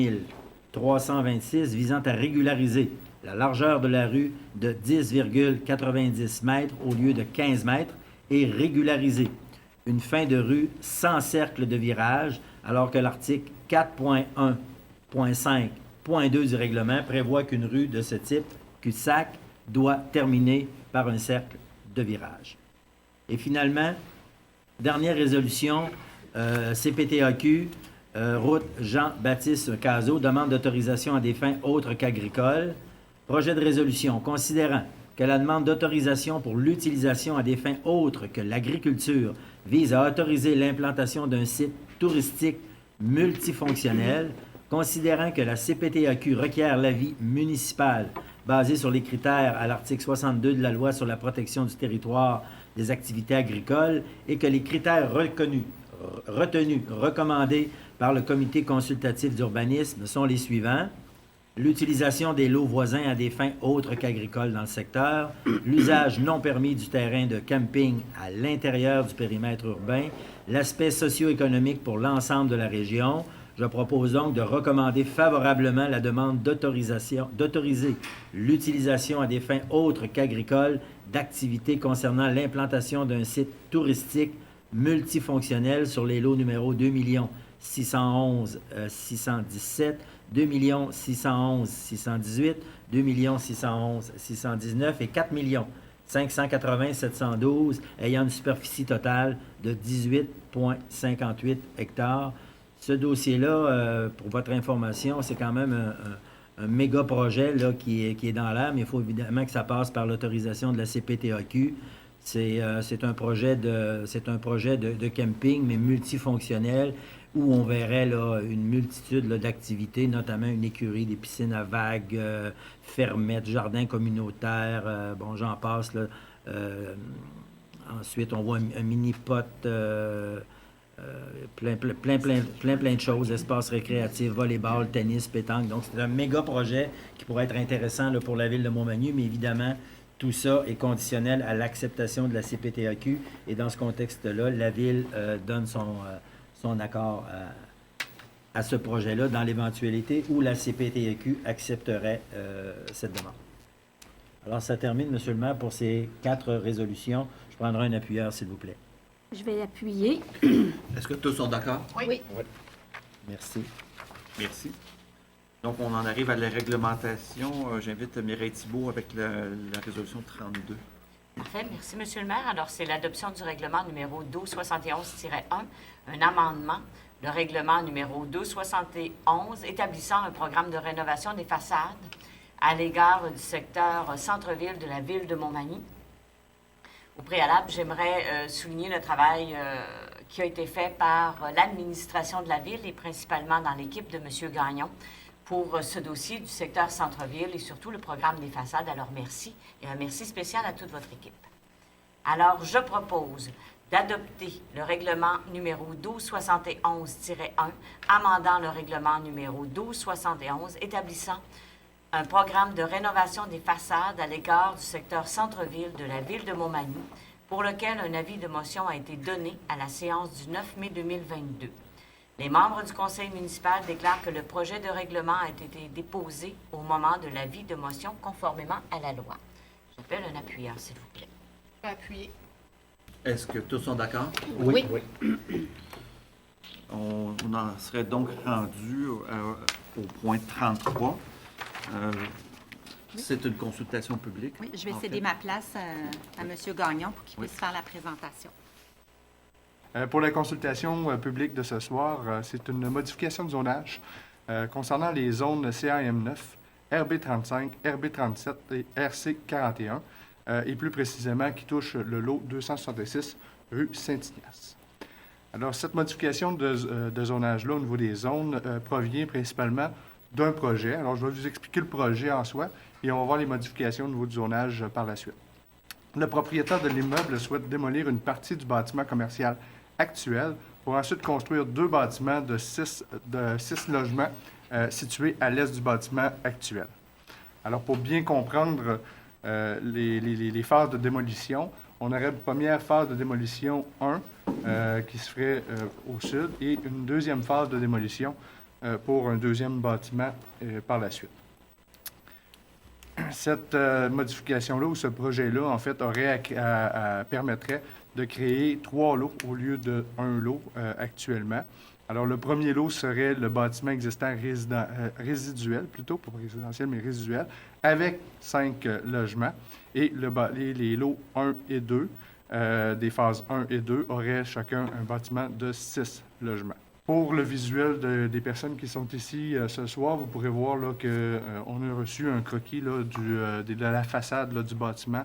326 visant à régulariser la largeur de la rue de 10,90 mètres au lieu de 15 mètres et régulariser une fin de rue sans cercle de virage, alors que l'article 4.1.5.2 du règlement prévoit qu'une rue de ce type, cul-de-sac, doit terminer par un cercle de virage. Et finalement, dernière résolution, CPTAQ, route Jean-Baptiste Cazot, demande d'autorisation à des fins autres qu'agricoles. Projet de résolution considérant que la demande d'autorisation pour l'utilisation à des fins autres que l'agriculture vise à autoriser l'implantation d'un site touristique multifonctionnel, considérant que la CPTAQ requiert l'avis municipal basé sur les critères à l'article 62 de la loi sur la protection du territoire des activités agricoles et que les critères retenus, recommandés par le comité consultatif d'urbanisme sont les suivants. L'utilisation des lots voisins à des fins autres qu'agricoles dans le secteur, l'usage non permis du terrain de camping à l'intérieur du périmètre urbain, l'aspect socio-économique pour l'ensemble de la région. Je propose donc de recommander favorablement la demande d'autoriser l'utilisation à des fins autres qu'agricoles d'activités concernant l'implantation d'un site touristique multifonctionnel sur les lots numéro 2 611 617, 2 611 618, 2 611 619 et 4 580 712 ayant une superficie totale de 18,58 hectares. Ce dossier-là, pour votre information, c'est quand même un méga projet là, qui est dans l'air, mais il faut évidemment que ça passe par l'autorisation de la CPTAQ. C'est un projet de camping, mais multifonctionnel, où on verrait là, une multitude là, d'activités, notamment une écurie, des piscines à vagues, fermettes, jardins communautaires, bon, j'en passe. Là. Ensuite, on voit un mini-pot, plein de choses, espaces récréatifs, volleyball, tennis, pétanque. Donc, c'est un méga projet qui pourrait être intéressant là, pour la ville de Montmagny, mais évidemment, tout ça est conditionnel à l'acceptation de la CPTAQ. Et dans ce contexte-là, la ville donne son accord à ce projet-là dans l'éventualité où la CPTAQ accepterait cette demande. Alors, ça termine, M. le maire, pour ces 4 résolutions. Je prendrai un appuyeur, s'il vous plaît. Je vais appuyer. Est-ce que tous sont d'accord? Oui. Merci. Merci. Donc, on en arrive à la réglementation. J'invite Mireille Thibault avec la résolution 32. Parfait. Merci, M. le maire. Alors, c'est l'adoption du règlement numéro 1271-1, un amendement. Le règlement numéro 1271 établissant un programme de rénovation des façades à l'égard du secteur centre-ville de la ville de Montmagny. Au préalable, j'aimerais souligner le travail qui a été fait par l'administration de la ville et principalement dans l'équipe de M. Gagnon pour ce dossier du secteur centre-ville et surtout le programme des façades. Alors, merci et un merci spécial à toute votre équipe. Alors, je propose d'adopter le règlement numéro 1271-1, amendant le règlement numéro 1271, établissant un programme de rénovation des façades à l'égard du secteur centre-ville de la ville de Montmagny, pour lequel un avis de motion a été donné à la séance du 9 mai 2022. Les membres du conseil municipal déclarent que le projet de règlement a été déposé au moment de l'avis de motion conformément à la loi. J'appelle un appuyeur, s'il vous plaît. Appuyer. Est-ce que tous sont d'accord? Oui. On en serait donc rendu au point 33. C'est une consultation publique. Oui, je vais en céder fait. ma place à M. Gagnon pour qu'il puisse faire la présentation. Pour la consultation publique de ce soir, c'est une modification de zonage concernant les zones CAM9, RB35, RB37 et RC41, et plus précisément qui touche le lot 266 rue Saint-Ignace. Alors, cette modification de zonage-là au niveau des zones provient principalement d'un projet. Alors, je vais vous expliquer le projet en soi et on va voir les modifications au niveau du zonage par la suite. Le propriétaire de l'immeuble souhaite démolir une partie du bâtiment commercial actuel pour ensuite construire 2 bâtiments de 6 logements situés à l'est du bâtiment actuel. Alors, pour bien comprendre les phases de démolition, on aurait une première phase de démolition 1 qui se ferait au sud et une deuxième phase de démolition pour un deuxième bâtiment par la suite. Cette modification-là ou ce projet-là, en fait, permettrait de créer 3 lots au lieu de 1 lot actuellement. Alors, le premier lot serait le bâtiment existant résiduel, plutôt, pas résidentiel, mais résiduel, avec 5 logements. Et les lots 1 et 2, des phases 1 et 2, auraient chacun un bâtiment de 6 logements. Pour le visuel des personnes qui sont ici ce soir, vous pourrez voir qu'on a reçu un croquis là, de la façade là, du bâtiment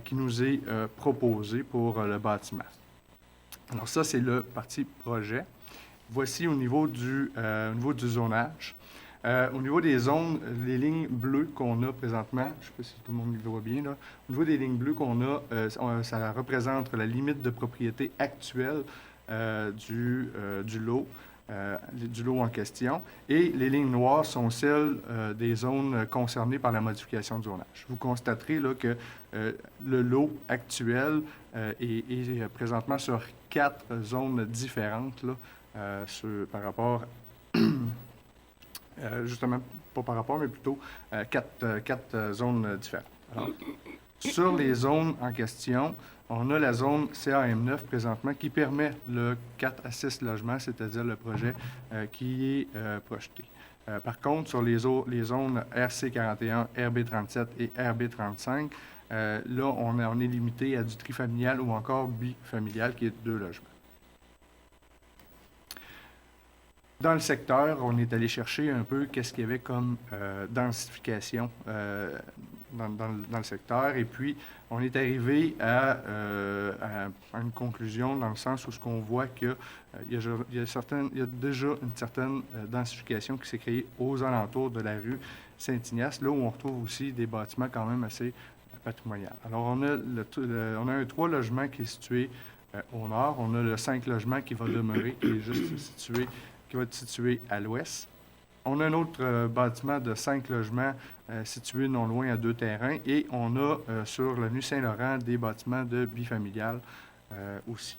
qui nous est proposé pour le bâtiment. Alors ça, c'est le parti projet. Voici au niveau du zonage. Au niveau des zones, les lignes bleues qu'on a présentement, je ne sais pas si tout le monde le voit bien, là. Au niveau des lignes bleues qu'on a, ça représente la limite de propriété actuelle du lot en question. Et les lignes noires sont celles des zones concernées par la modification du zonage. Vous constaterez là, que le lot actuel est présentement sur 4 zones différentes là, par rapport justement, pas par rapport, mais plutôt 4 zones différentes. Alors, sur les zones en question, on a la zone CAM9 présentement qui permet le 4 à 6 logements, c'est-à-dire le projet qui est projeté. Par contre, sur les zones RC41, RB37 et RB35, là, on est limité à du trifamilial ou encore bifamilial qui est 2 logements. Dans le secteur, on est allé chercher un peu qu'est-ce qu'il y avait comme densification dans le secteur. Et puis, on est arrivé à une conclusion dans le sens où ce qu'on voit qu'il y a déjà une certaine densification qui s'est créée aux alentours de la rue Saint-Ignace, là où on retrouve aussi des bâtiments quand même assez patrimoniaux. Alors, on a un 3 logements qui est situé au nord. On a le 5 logements qui va demeurer, qui est juste situé qui va être situé à l'ouest. On a un autre bâtiment de 5 logements situé non loin à 2 terrains et on a sur l'avenue Saint-Laurent des bâtiments de bifamilial aussi.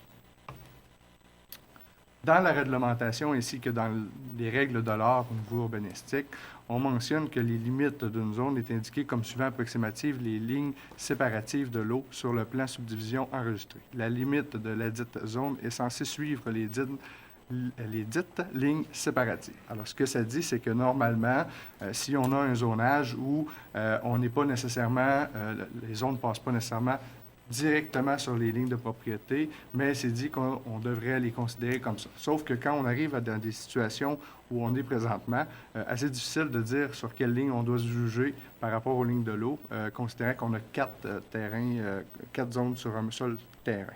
Dans la réglementation ainsi que dans les règles de l'art au niveau urbanistique, on mentionne que les limites d'une zone est indiquées comme suivant approximative les lignes séparatives de l'eau sur le plan subdivision enregistré. La limite de la dite zone est censée suivre les dites lignes séparatives. Alors, ce que ça dit, c'est que normalement, si on a un zonage où on n'est pas nécessairement, les zones ne passent pas nécessairement directement sur les lignes de propriété, mais c'est dit qu'on devrait les considérer comme ça. Sauf que quand on arrive dans des situations où on est présentement, assez difficile de dire sur quelle ligne on doit se juger par rapport aux lignes de l'eau, considérant qu'on a 4 zones sur un seul terrain.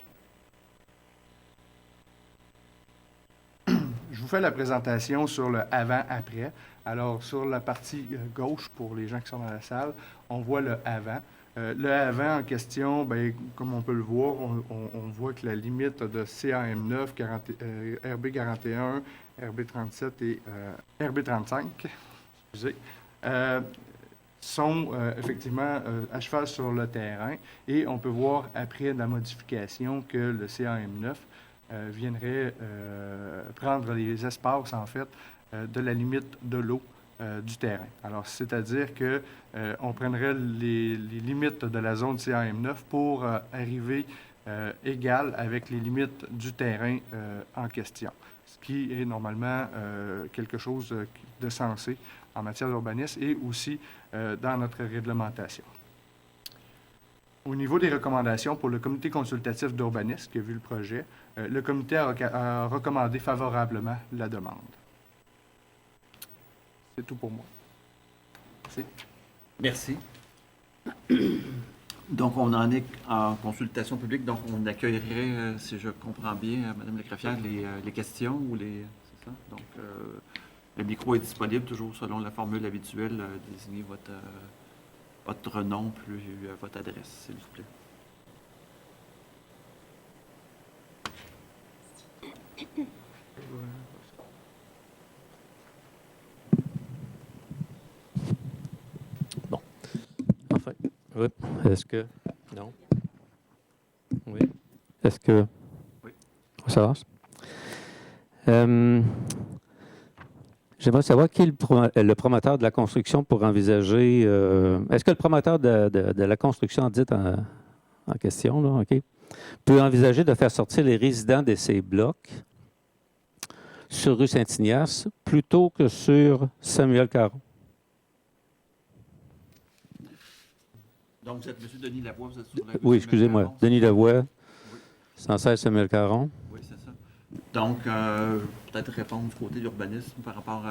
Je vous fais la présentation sur le avant-après. Alors, sur la partie gauche, pour les gens qui sont dans la salle, on voit le avant. Le avant en question, bien, comme on peut le voir, on voit que la limite de CAM9, RB41, RB37 et RB35, excusez, sont effectivement à cheval sur le terrain. Et on peut voir après la modification que le CAM9 viendrait prendre les espaces, en fait, de la limite de l'eau du terrain. Alors, c'est-à-dire qu'on prendrait les limites de la zone CAM9 pour arriver égal avec les limites du terrain en question, ce qui est normalement quelque chose de sensé en matière d'urbanisme et aussi dans notre réglementation. Au niveau des recommandations pour le comité consultatif d'urbanisme qui a vu le projet, le comité a recommandé favorablement la demande. C'est tout pour moi. Merci. Donc, on en est en consultation publique, donc on accueillerait, si je comprends bien, Mme Lecraffière, les questions ou les... C'est ça? Donc, le micro est disponible, toujours selon la formule habituelle. Désignez votre nom plus votre adresse, s'il vous plaît. Bon. Enfin, oui. Est-ce que... Non. Oui. Est-ce que... Oui. Ça va? J'aimerais savoir qui est le promoteur de la construction pour envisager... est-ce que le promoteur de la construction dite en question, là, OK, peut envisager de faire sortir les résidents de ces blocs sur rue Saint-Ignace plutôt que sur Samuel Caron? Donc, vous êtes M. Denis Lavoie, vous êtes sur la rue Oui, Samuel excusez-moi. Caron. Denis Lavoie, Oui. 116 Samuel Caron. Oui, c'est ça. Donc, peut-être répondre du côté de l'urbanisme par rapport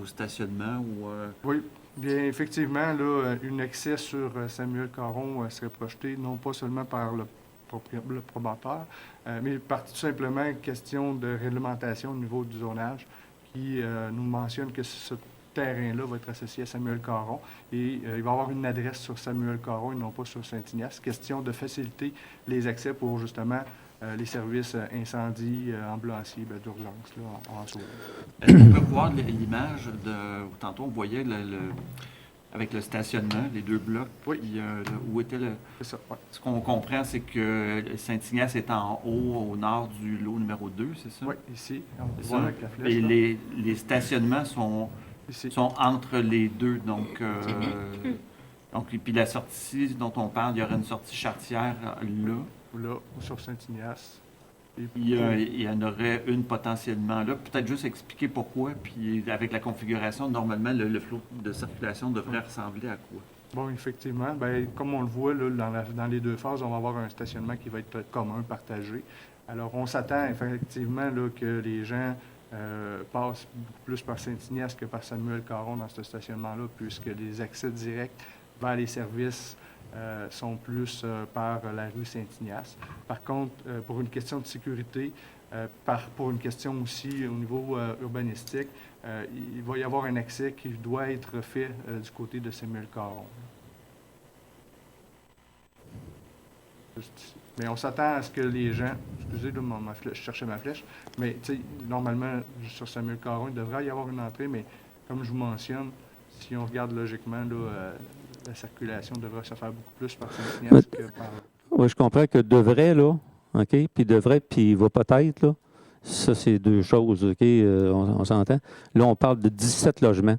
au stationnement ou... Oui, bien effectivement, là, un accès sur Samuel Caron serait projeté non pas seulement par le promoteur, mais par tout simplement une question de réglementation au niveau du zonage qui nous mentionne que ce terrain-là va être associé à Samuel Caron et il va y avoir une adresse sur Samuel Caron et non pas sur Saint-Ignace. Question de faciliter les accès pour justement les services incendie, ambulanciers, d'urgence là, en soi. Est-ce qu'on peut voir l'image de... Tantôt, on voyait avec le stationnement, les deux blocs. Oui. Où était le... C'est ça, ouais. Ce qu'on comprend, c'est que Saint-Ignace est en haut, au nord du lot numéro 2, c'est ça? Oui, ici. On C'est voit ça. avec la flèche. Et là. les stationnements sont entre les deux. Donc, et puis la sortie dont on parle, il y aurait une sortie charretière là. Là, sur Saint-Ignace. Et Il y en aurait une potentiellement là. Peut-être juste expliquer pourquoi. Puis avec la configuration, normalement, le flot de circulation devrait ressembler à quoi? Bon, effectivement, bien, comme on le voit là, dans les deux phases, on va avoir un stationnement qui va être commun, partagé. Alors, on s'attend effectivement là, que les gens passent beaucoup plus par Saint-Ignace que par Samuel Caron dans ce stationnement-là, puisque les accès directs vers les services sont plus par la rue Saint-Ignace. Par contre, pour une question de sécurité, pour une question aussi au niveau urbanistique, il va y avoir un accès qui doit être fait du côté de Samuel Caron. Juste ici. Mais on s'attend à ce que les gens... Excusez, là, je cherchais ma flèche. Mais, tu sais, normalement, sur Samuel Caron, il devrait y avoir une entrée, mais comme je vous mentionne, si on regarde logiquement, là, la circulation devrait se faire beaucoup plus par Saint-Ignace que par... Oui, je comprends que devrait, là, OK, puis devrait, puis il va peut-être, là. Ça, c'est deux choses, OK, on s'entend. Là, on parle de 17 logements.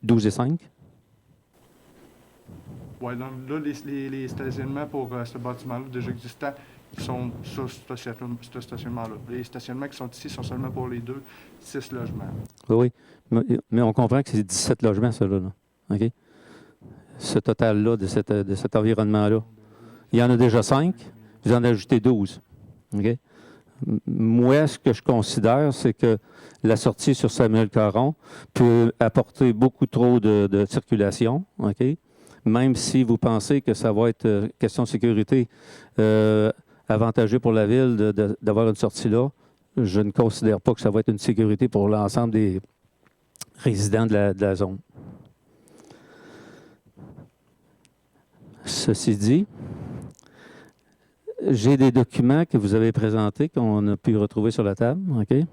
12 et 5. Oui, donc là, les stationnements pour ce bâtiment-là déjà existants, ils sont sur ce stationnement-là. Les stationnements qui sont ici sont seulement pour les 6 logements. Oui, mais on comprend que c'est 17 logements, ça, là. OK? Ce total-là, de cet environnement-là. Il y en a déjà 5, vous en ajoutez 12. OK? Moi, ce que je considère, c'est que la sortie sur Samuel Caron peut apporter beaucoup trop de circulation, OK? Même si vous pensez que ça va être question de sécurité avantageux pour la ville d'avoir une sortie là, je ne considère pas que ça va être une sécurité pour l'ensemble des résidents de la zone. Ceci dit, j'ai des documents que vous avez présentés, qu'on a pu retrouver sur la table. Okay?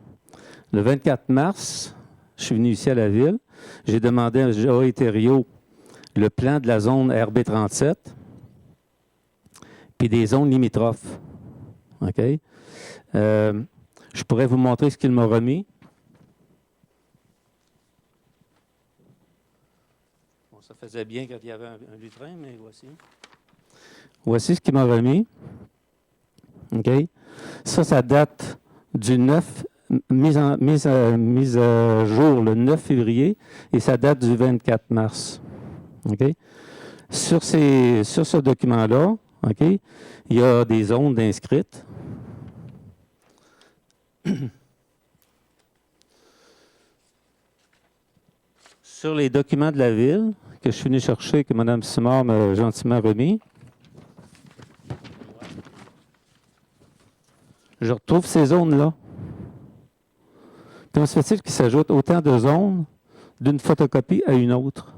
Le 24 mars, je suis venu ici à la ville. J'ai demandé à Joël Thériault le plan de la zone RB37 puis des zones limitrophes. OK? Je pourrais vous montrer ce qu'il m'a remis. Bon, ça faisait bien quand il y avait un lutrin, mais voici. Voici ce qu'il m'a remis. OK? Ça date du 9, mise à jour le 9 février, et ça date du 24 mars. OK? Sur ce document-là, OK, il y a des zones inscrites. Sur les documents de la ville que je suis venu chercher, que Mme Simard m'a gentiment remis, je retrouve ces zones-là. Comment se fait-il qu'il s'ajoute autant de zones d'une photocopie à une autre?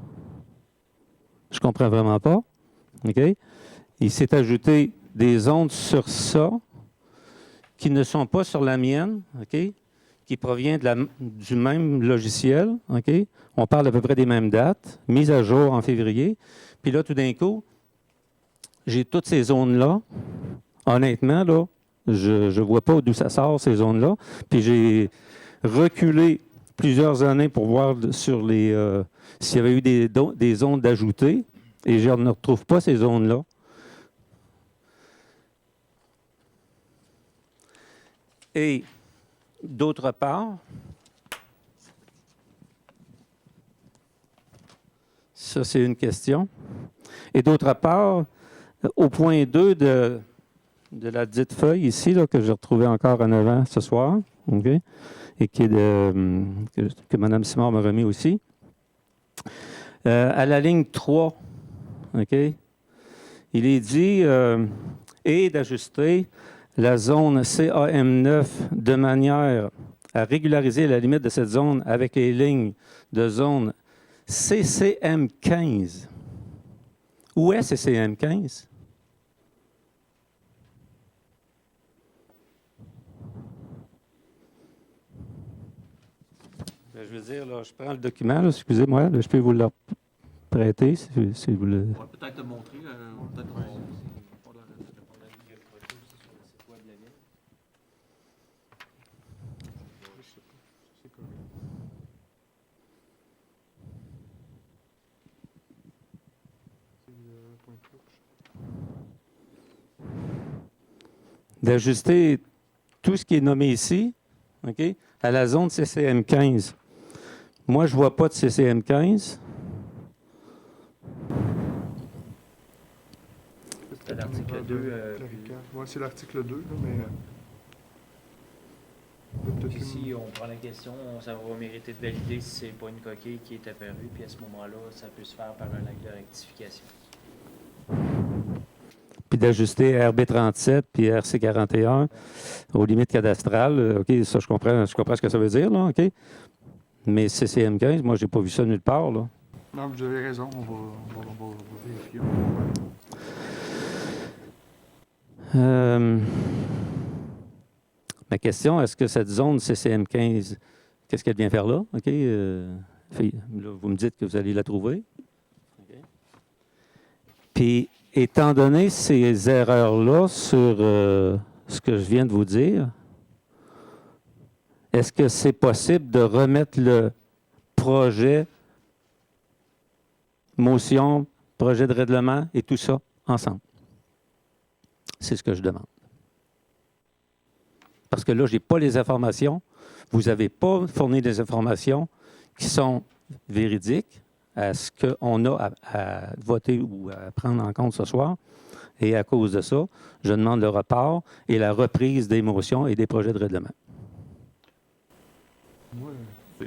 Je ne comprends vraiment pas. OK? Il s'est ajouté des zones sur ça qui ne sont pas sur la mienne, OK? Qui provient du même logiciel. OK? On parle à peu près des mêmes dates, mise à jour en février. Puis là, tout d'un coup, j'ai toutes ces zones-là. Honnêtement, là, je ne vois pas d'où ça sort, ces zones-là. Puis j'ai reculé plusieurs années pour voir sur les s'il y avait eu des zones d'ajoutées, et je ne retrouve pas ces zones-là. Et d'autre part, ça c'est une question, et d'autre part, au point 2 de la dite feuille ici, là, que j'ai retrouvée encore en avant ce soir, okay, et qui est que Mme Simard m'a remis aussi, à la ligne 3, okay, il est dit et d'ajuster la zone CAM9 de manière à régulariser la limite de cette zone avec les lignes de zone CCM15. Où est CCM15? Ben, je veux dire, là, je prends le document, là, excusez-moi, là, je peux vous le prêter si vous le... On va peut-être te montrer. D'ajuster tout ce qui est nommé ici, OK, à la zone CCM15. Moi, je ne vois pas de CCM15. C'est l'article 2. Oui, c'est l'article 2, là, mais... Ici, on prend la question, ça va mériter de valider si ce n'est pas une coquille qui est apparue, puis à ce moment-là, ça peut se faire par un acte de rectification. Puis d'ajuster RB37 puis RC41 aux limites cadastrales. OK, ça, je comprends ce que ça veut dire, là, OK? Mais CCM15, moi, je n'ai pas vu ça nulle part, là. Non, vous avez raison, on va vérifier. Ma question, est-ce que cette zone CCM15, qu'est-ce qu'elle vient faire là? OK? Là, vous me dites que vous allez la trouver. OK. Puis, étant donné ces erreurs-là sur ce que je viens de vous dire, est-ce que c'est possible de remettre le projet, motion, projet de règlement et tout ça ensemble? C'est ce que je demande. Parce que là, je n'ai pas les informations. Vous n'avez pas fourni des informations qui sont véridiques à ce qu'on a à voter ou à prendre en compte ce soir. Et à cause de ça, je demande le report et la reprise des motions et des projets de règlement.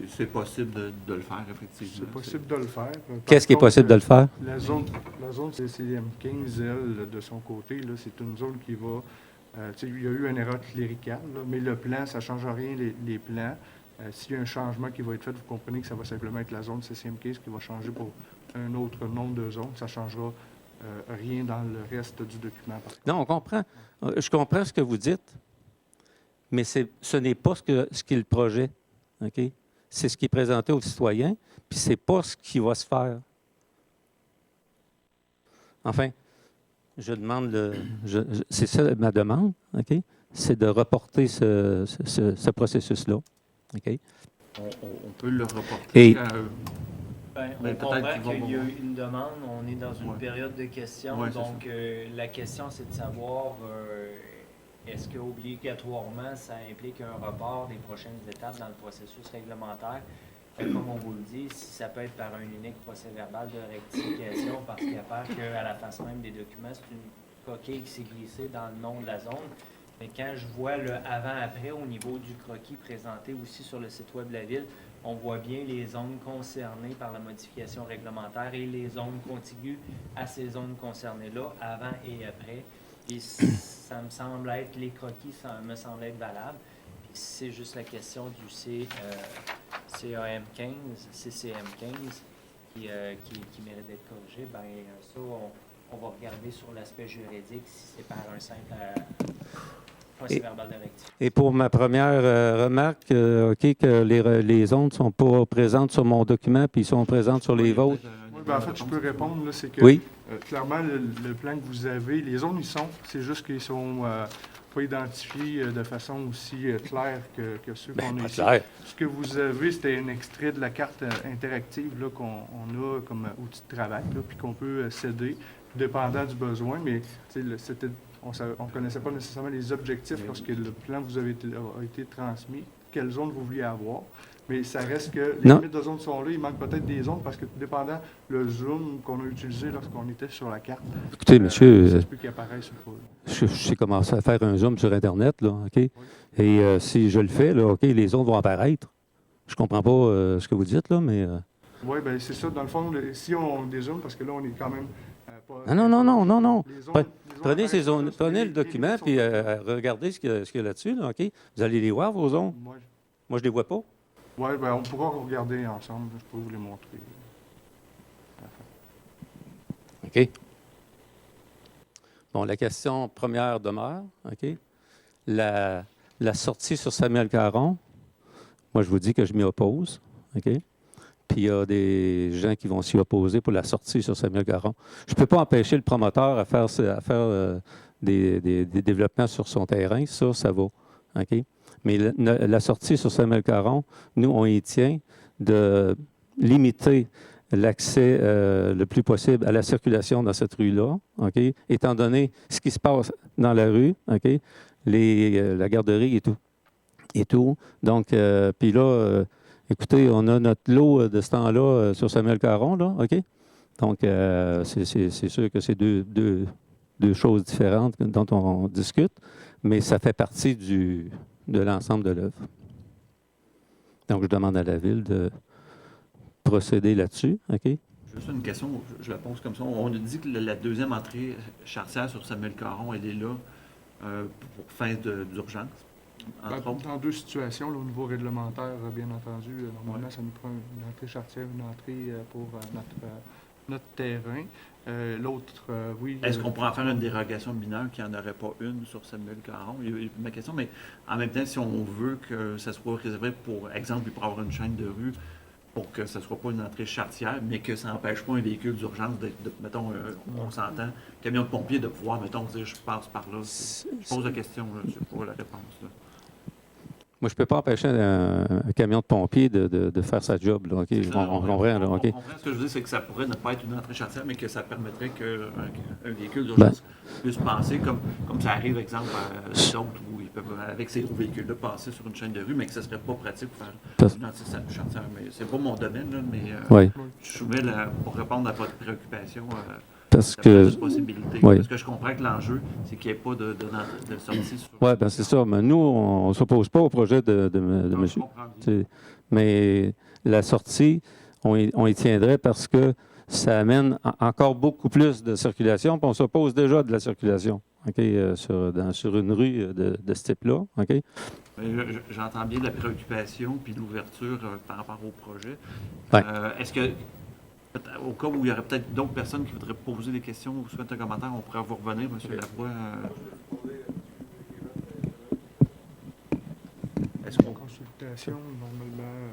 C'est possible de le faire, effectivement. C'est possible de le faire. Qu'est-ce qui est possible de le faire? La zone CCM15, elle, de son côté, là, c'est une zone qui va... il y a eu une erreur cléricale, là, mais le plan, ça ne change rien, les plans. S'il y a un changement qui va être fait, vous comprenez que ça va simplement être la zone CCM15 qui va changer pour un autre nombre de zones. Ça ne changera rien dans le reste du document. Non, on comprend. Je comprends ce que vous dites, mais ce n'est pas ce qu'est le projet. OK? C'est ce qui est présenté aux citoyens, puis ce n'est pas ce qui va se faire. Enfin, je demande, c'est ça ma demande, OK? C'est de reporter ce processus-là. OK? On peut le reporter. On comprend qu'il y a eu une demande, on est dans une période de questions, donc la question c'est de savoir est-ce qu'obligatoirement ça implique un report des prochaines étapes dans le processus réglementaire? Comme on vous le dit, si ça peut être par un unique procès-verbal de rectification, parce qu'il apparaît qu'à la face même des documents, c'est une coquille qui s'est glissée dans le nom de la zone. Mais quand je vois le avant-après au niveau du croquis présenté aussi sur le site web de la Ville, on voit bien les zones concernées par la modification réglementaire et les zones contiguës à ces zones concernées-là, avant et après. Puis ça me semble être, les croquis, ça me semble être valable. Puis c'est juste la question du CAM 15, CCM 15 qui mérite d'être corrigé. Bien, ça, on va regarder sur l'aspect juridique si c'est par un simple procès-verbal de rectification. Et pour ma première remarque, OK, que les zones ne sont pas présentes sur mon document, puis ils sont présentes sur les vôtres. Oui, bien, en fait, je peux répondre. C'est que Oui. Clairement, le plan que vous avez, les zones y sont. C'est juste qu'ils ne sont pas identifiés de façon aussi claire que ceux qu'on a ici. Clair. Ce que vous avez, c'était un extrait de la carte interactive là, qu'on a comme outil de travail, là, puis qu'on peut céder, dépendant du besoin. Mais c'était, on ne connaissait pas nécessairement les objectifs lorsque le plan vous a été transmis, quelle zone vous vouliez avoir. Mais ça reste que les limites de zones sont là. Il manque peut-être des zones parce que, dépendant le zoom qu'on a utilisé lorsqu'on était sur la carte, Écoutez, monsieur, ça se peut qu'il apparaisse ou pas. je sais commencer à faire un zoom sur Internet, là, OK? Oui. Et si je le fais, là, OK, les zones vont apparaître. Je comprends pas ce que vous dites, là, mais... Oui, bien, c'est ça. Dans le fond, si on dézoome, parce que là, on est quand même pas... Non. Prenez ces zones, prenez le document, puis regardez ce qu'il y a là-dessus, là, OK? Vous allez les voir, vos zones? Moi, je les vois pas. Oui, bien, on pourra regarder ensemble. Je peux vous les montrer. OK. Bon, la question première demeure, OK? La sortie sur Samuel Caron, moi, je vous dis que je m'y oppose, OK? Puis il y a des gens qui vont s'y opposer pour la sortie sur Samuel Caron. Je ne peux pas empêcher le promoteur à faire des développements sur son terrain, ça va, OK? Mais la sortie sur Samuel Caron, nous, on y tient de limiter l'accès le plus possible à la circulation dans cette rue-là, OK? Étant donné ce qui se passe dans la rue, OK? La garderie et tout. Donc, puis là, écoutez, on a notre lot de ce temps-là sur Samuel Caron, là, OK? Donc, c'est sûr que c'est deux choses différentes dont on discute, mais ça fait partie de l'ensemble de l'œuvre. Donc, je demande à la Ville de procéder là-dessus, OK? Juste une question, je la pose comme ça. On a dit que la deuxième entrée charretière sur Samuel Caron, elle est là pour fin d'urgence. Dans deux situations, là, au niveau réglementaire, bien entendu, normalement, ça nous prend une entrée charretière, une entrée pour notre terrain. L'autre, oui. Est-ce qu'on pourrait en faire une dérogation mineure qu'il n'y en aurait pas une sur Samuel Caron? Il y a ma question, mais en même temps, si on veut que ça soit réservé, pour exemple, pour avoir une chaîne de rue, pour que ce ne soit pas une entrée charretière, mais que ça n'empêche pas un véhicule d'urgence, mettons, on s'entend, camion de pompier, de pouvoir, mettons, dire je passe par là. Je pose la question, je n'ai pas la réponse. Là. Moi, je ne peux pas empêcher un camion de pompier de faire sa job. Là, okay? On comprend. Là, okay? Ce que je veux dire, c'est que ça pourrait ne pas être une entrée charretière, mais que ça permettrait qu'un véhicule d'urgence puisse passer, comme ça arrive, exemple, à d'autres où ils peuvent, avec ces gros véhicules-là, passer sur une chaîne de rue, mais que ce ne serait pas pratique pour faire une entrée charretière. Mais c'est pas mon domaine, là, mais je soumets pour répondre à votre préoccupation. Parce que, parce que je comprends que l'enjeu, c'est qu'il n'y ait pas de sortie sur... Oui, bien c'est ça. Mais nous, on ne s'oppose pas au projet de monsieur. Mais la sortie, on y tiendrait parce que ça amène encore beaucoup plus de circulation, puis on s'oppose déjà de la circulation, OK, sur une rue de ce type-là, OK? J'entends bien la préoccupation puis l'ouverture par rapport au projet. Ouais. Est-ce que... Au cas où il y aurait peut-être d'autres personnes qui voudraient poser des questions ou souhaiter un commentaire, on pourrait vous revenir, M. Lavoie. Est-ce qu'on... Consultation, normalement...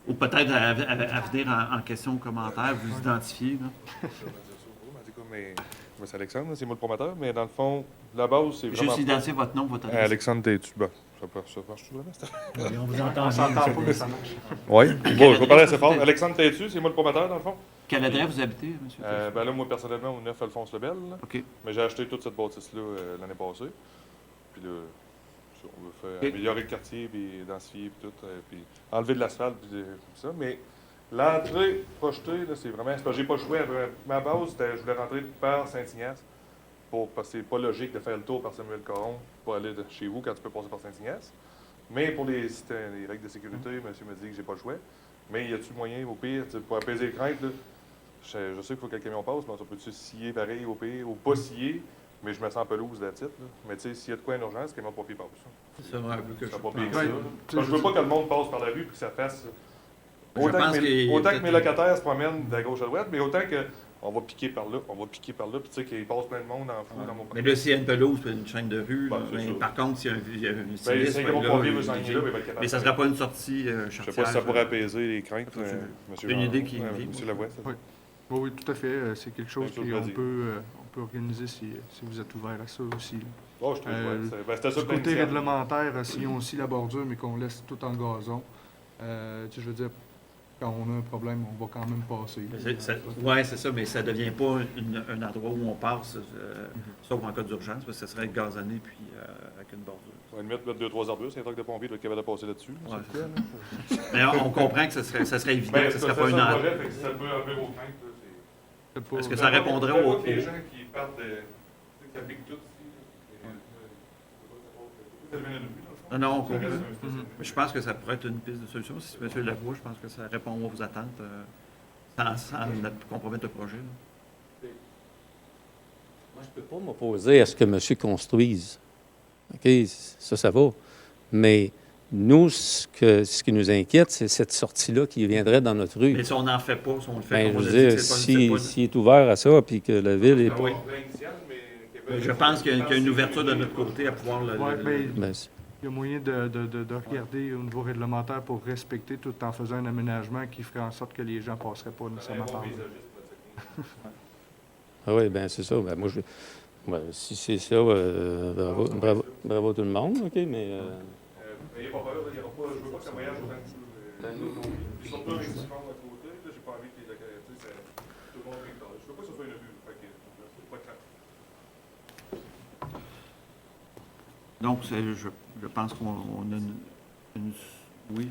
Ou peut-être à venir en question ou commentaire, vous identifier. Moi, c'est Alexandre, c'est moi le promoteur, mais dans le fond, la base, c'est vraiment... Juste identifier votre nom, votre adresse. Alexandre Tétu. Bon, ça marche tout vraiment? Oui, on vous entend. On s'entend pas, mais ça marche. Oui, bon, je vais parler assez fort. Alexandre Tétu, c'est moi le promoteur, dans le fond. Quelle adresse vous habitez, monsieur? Ben là, moi, personnellement, au 9 Alphonse Lebel. OK. Mais j'ai acheté toute cette bâtisse-là l'année passée. Puis là, on veut faire améliorer le quartier, puis densifier, puis tout, puis enlever de l'asphalte, puis tout ça. Mais l'entrée projetée, là, c'est vraiment... J'ai pas le choix. Ma base, c'était je voulais rentrer par Saint-Ignace, parce que c'est pas logique de faire le tour par Samuel Caron pour aller chez vous quand tu peux passer par Saint-Ignace. Mais pour les règles de sécurité, monsieur me dit que j'ai pas le choix. Mais y a-t-il moyen, au pire, pour apaiser les craintes, là, je sais qu'il faut que le camion passe, mais on peut-tu scier pareil au pire, ou pas scier, mais je me sens pelouse là-dessus. Mais tu sais, s'il y a de quoi en urgence, le camion de pompier passe. C'est un peu que Ça je va pas pire que Ouais, ça. Parce que je veux pas que le monde passe par la rue et que ça fasse. Autant que mes locataires se promènent de gauche à droite, mais autant que on va piquer par là, puis tu sais qu'il passe plein de monde en fou dans mon Mais là, s'il y a une pelouse et une chaîne de rue, Ben, mais c'est ça. par contre, s'il y a une Ben, sinistre, c'est un gros pompier veut s'enligner là, mais il va être capable. mais ça ne sera pas une sortie Je sais chartière. pas si ça pourrait apaiser les craintes, C'est une idée qui me vient. Monsieur Lavoie, ça. Oui. Oui, tout à fait. C'est quelque chose Même chose qu'on à peut organiser si vous êtes ouvert à ça aussi. Oh, je trouve, c'était ça Du côté réglementaire, essayons aussi la bordure, mais qu'on laisse tout en gazon. Je veux dire, quand on a un problème, on va quand même passer. Oui, c'est ça, mais ça ne devient pas un endroit où on passe, sauf en cas d'urgence, parce que ça serait gazonné puis avec une bordure. On va mettre 2-3 arbustes, il y a un truc de pompier qui va capable de passer là-dessus. Ouais. Mais on comprend que ça serait évident que ce ne serait pas une endroit. Ça peut enlever vos craintes. Est-ce que ça répondrait aux... Les gens qui partent qui appliquent tout ici. Non, on comprend. Mais je pense que ça pourrait être une piste de solution. Si M. Lavoie, je pense que ça répond à vos attentes sans compromettre le projet. Là. Moi, je ne peux pas m'opposer à ce que monsieur construise. OK, ça va. Mais nous, ce qui nous inquiète, c'est cette sortie-là qui viendrait dans notre rue. Mais si on n'en fait pas, si on le fait, Ben, comme je on veux l'a dire, dit, s'il est ouvert à ça, puis que la ville est... Oui. Je pense qu'il y a une ouverture de notre côté à pouvoir le... Ouais, mais Ben, il y a moyen de regarder au niveau réglementaire pour respecter tout en faisant un aménagement qui ferait en sorte que les gens ne passeraient pas nécessairement par là. ah oui, bien, c'est ça. Ben, moi, si c'est ça, bravo tout le monde, OK, mais... N'ayez pas peur, je ne veux pas que ça voyage autant que vous. Ils sont pas avec du monde à côté, j'ai pas envie que tout le monde vienne. Je veux pas que ce soit une vue, c'est pas clair. Donc, je pense qu'on a une... Oui.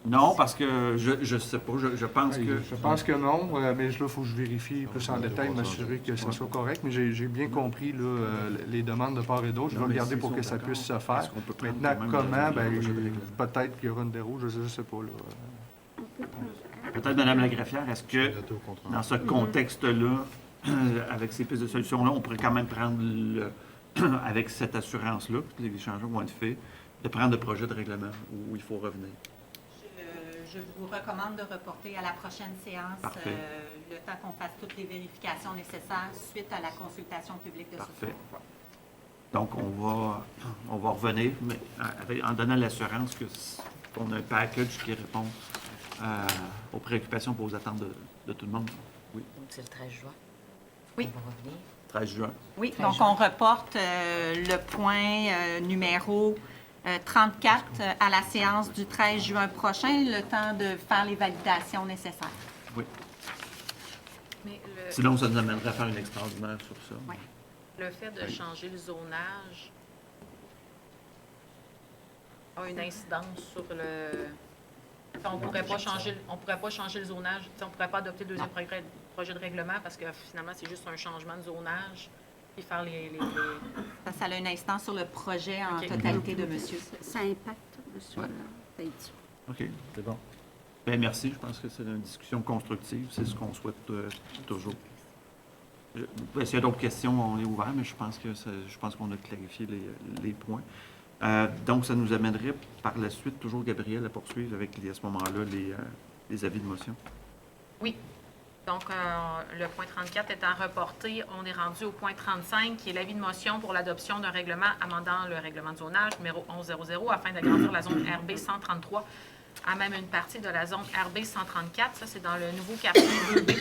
Non, parce que je ne sais pas. Je pense que... Je pense que non, mais là, il faut que je vérifie plus en détail, m'assurer que ça soit correct. Mais j'ai bien compris là, les demandes de part et d'autre. Je vais regarder pour que ça puisse se faire. Maintenant, comment? Peut-être qu'il y aura une déroule, je ne sais pas. Peut-être, Mme la greffière, est-ce que dans ce contexte-là, avec ces pistes de solutions-là, on pourrait quand même prendre, avec cette assurance-là, que les changements vont être faits, de prendre le projet de règlement où il faut revenir? Je vous recommande de reporter à la prochaine séance le temps qu'on fasse toutes les vérifications nécessaires suite à la consultation publique de ce soir. Donc, on va revenir, mais en donnant l'assurance qu'on a un package qui répond aux préoccupations et aux attentes de tout le monde. Oui. Donc, c'est le 13 juin. Oui. On va revenir. 13 juin. Oui, donc on reporte le point numéro 34 à la séance du 13 juin prochain, le temps de faire les validations nécessaires. Oui. Mais Sinon, ça nous amènerait à faire une extraordinaire sur ça. Oui. le fait de changer le zonage a une incidence sur le... On ne pourrait pas changer le zonage, on ne pourrait pas adopter le deuxième projet de règlement parce que finalement, c'est juste un changement de zonage et faire les... Ça a une instance sur le projet en totalité de monsieur. Ça impacte, monsieur Pelletier. OK. C'est bon. Bien, merci. Je pense que c'est une discussion constructive. C'est ce qu'on souhaite toujours. S'il y a d'autres questions, on est ouvert, mais je pense qu'on a clarifié les points. Donc, ça nous amènerait par la suite, toujours Gabriel, à poursuivre avec, à ce moment-là, les avis de motion. Oui. Donc, le point 34 étant reporté, on est rendu au point 35, qui est l'avis de motion pour l'adoption d'un règlement amendant le règlement de zonage numéro 1100 afin d'agrandir la zone RB 133 à même une partie de la zone RB 134. Ça, c'est dans le nouveau quartier 2B.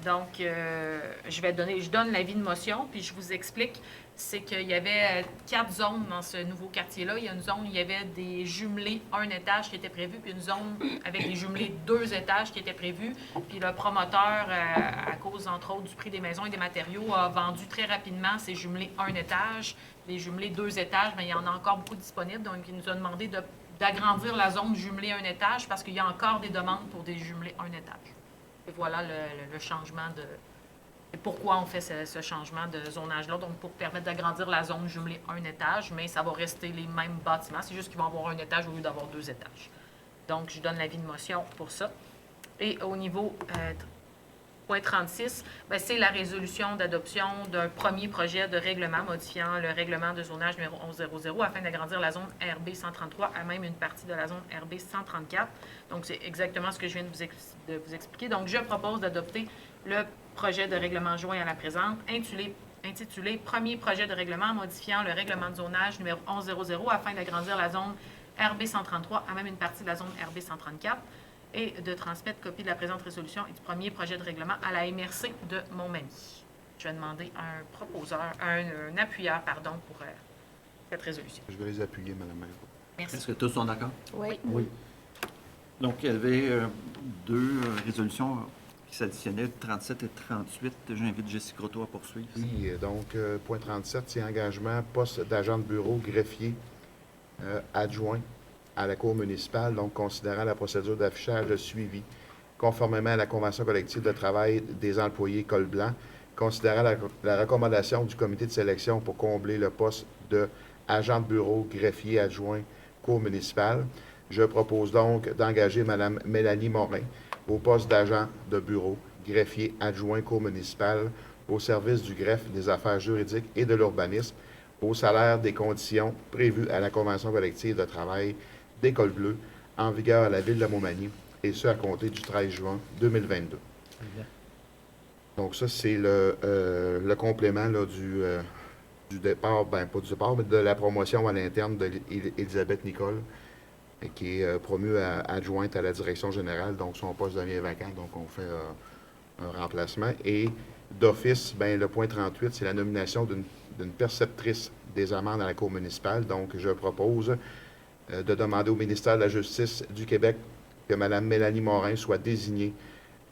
Donc, je donne l'avis de motion, puis je vous explique. C'est qu'il y avait 4 zones dans ce nouveau quartier-là. Il y a une zone où il y avait des jumelés 1 étage qui était prévu, puis une zone avec des jumelés 2 étages qui était prévu. Puis le promoteur, à cause, entre autres, du prix des maisons et des matériaux, a vendu très rapidement ces jumelés 1 étage. Les jumelés 2 étages, mais il y en a encore beaucoup disponibles. Donc, il nous a demandé d'agrandir la zone jumelée 1 étage parce qu'il y a encore des demandes pour des jumelés 1 étage. Et voilà le changement Et pourquoi on fait ce changement de zonage-là? Donc, pour permettre d'agrandir la zone jumelée un étage, mais ça va rester les mêmes bâtiments. C'est juste qu'ils vont avoir un étage au lieu d'avoir 2 étages. Donc, je donne l'avis de motion pour ça. Et au niveau point 36, c'est la résolution d'adoption d'un premier projet de règlement modifiant le règlement de zonage numéro 1100 afin d'agrandir la zone RB 133 à même une partie de la zone RB 134. Donc, c'est exactement ce que je viens de vous expliquer. Donc, je propose d'adopter le projet de règlement joint à la présente, intitulé « Premier projet de règlement modifiant le règlement de zonage numéro 1100 afin d'agrandir la zone RB 133 à même une partie de la zone RB 134 » et de transmettre copie de la présente résolution et du premier projet de règlement à la MRC de Montmagny. Je vais demander un appuyeur pour cette résolution. Je vais les appuyer, Mme Maire. Merci. Est-ce que tous sont d'accord? Oui. Oui. Donc, il y avait 2 résolutions qui s'additionnaient, 37 et 38. J'invite Jessica Croteau à poursuivre. Oui, donc, point 37, c'est engagement, poste d'agent de bureau, greffier, adjoint à la Cour municipale, donc considérant la procédure d'affichage de suivi conformément à la Convention collective de travail des employés col blanc, considérant la recommandation du comité de sélection pour combler le poste de agent de bureau, greffier, adjoint, Cour municipale, je propose donc d'engager Mme Mélanie Morin au poste d'agent de bureau, greffier, adjoint, Cour municipale, au service du greffe, des affaires juridiques et de l'urbanisme, au salaire des conditions prévues à la Convention collective de travail des cols bleus, en vigueur à la Ville de Montmagny, et ce à compter du 13 juin 2022. Donc ça, c'est le complément là, du départ, pas du départ, mais de la promotion à l'interne d'Élisabeth Nicole, qui est promue adjointe à la direction générale, donc son poste devient vacant, donc on fait un remplacement. Et d'office, le point 38, c'est la nomination d'une perceptrice des amendes à la Cour municipale, donc je propose de demander au ministère de la Justice du Québec que Mme Mélanie Morin soit désignée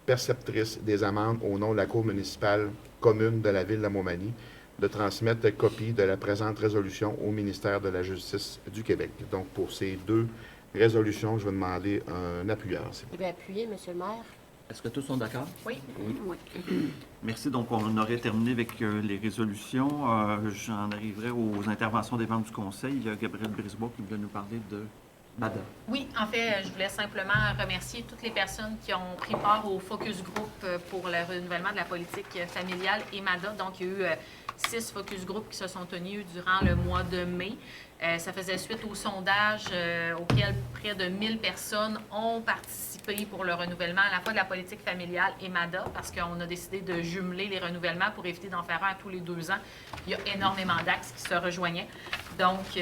perceptrice des amendes au nom de la Cour municipale commune de la Ville de Montmagny, de transmettre copie de la présente résolution au ministère de la Justice du Québec. Donc, pour ces 2 résolutions, je vais demander un appuyeur. Je vais appuyer, M. le maire. Est-ce que tous sont d'accord? Oui. Oui. Merci. Donc, on aurait terminé avec les résolutions. J'en arriverai aux interventions des membres du Conseil. Il y a Gabriel Brisebois qui voulait nous parler de MADA. Oui, en fait, je voulais simplement remercier toutes les personnes qui ont pris part au focus group pour le renouvellement de la politique familiale et MADA. Donc, il y a eu 6 focus group qui se sont tenus durant le mois de mai. Ça faisait suite au sondage auquel près de 1000 personnes ont participé pour le renouvellement à la fois de la politique familiale et MADA, parce qu'on a décidé de jumeler les renouvellements pour éviter d'en faire un à tous les 2 ans. Il y a énormément d'axes qui se rejoignaient. Donc,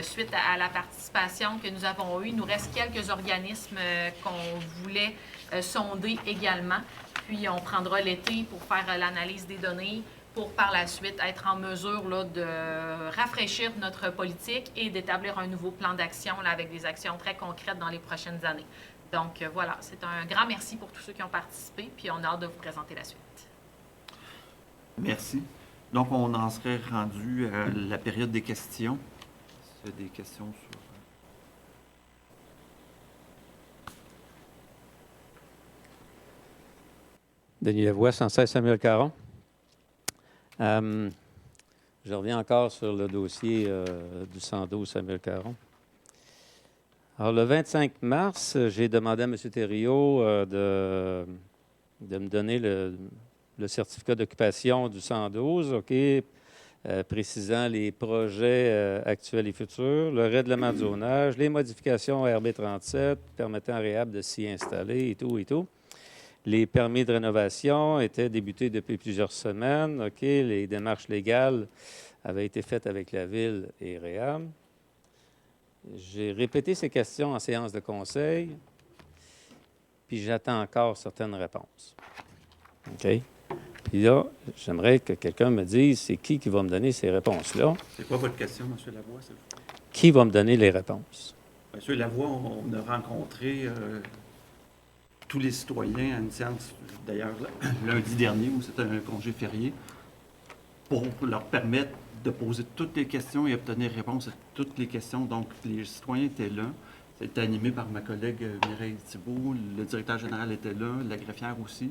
suite à la participation que nous avons eue, il nous reste quelques organismes qu'on voulait sonder également. Puis, on prendra l'été pour faire l'analyse des données, pour par la suite être en mesure là, de rafraîchir notre politique et d'établir un nouveau plan d'action avec des actions très concrètes dans les prochaines années. Donc voilà, c'est un grand merci pour tous ceux qui ont participé, puis on a hâte de vous présenter la suite. Merci. Donc, on en serait rendu à la période des questions. S'il y a des questions sur... Denis Lavoie, 116 Samuel Caron. Je reviens encore sur le dossier du 112 Samuel Caron. Alors, le 25 mars, j'ai demandé à M. Thériault de me donner le certificat d'occupation du 112, OK, précisant les projets actuels et futurs, le règlement de zonage, les modifications RB 37 permettant à Réhab de s'y installer et tout et tout. Les permis de rénovation étaient débutés depuis plusieurs semaines. OK, les démarches légales avaient été faites avec la Ville et Réhab. J'ai répété ces questions en séance de conseil, puis j'attends encore certaines réponses. OK? Puis là, j'aimerais que quelqu'un me dise c'est qui va me donner ces réponses-là. C'est quoi votre question, M. Lavoie? Qui va me donner les réponses? M. Lavoie, on a rencontré tous les citoyens à une séance, d'ailleurs, lundi dernier, où c'était un congé férié, pour leur permettre de poser toutes les questions et obtenir réponse à toutes les questions. Donc, les citoyens étaient là. C'était animé par ma collègue Mireille Thibault. Le directeur général était là, la greffière aussi.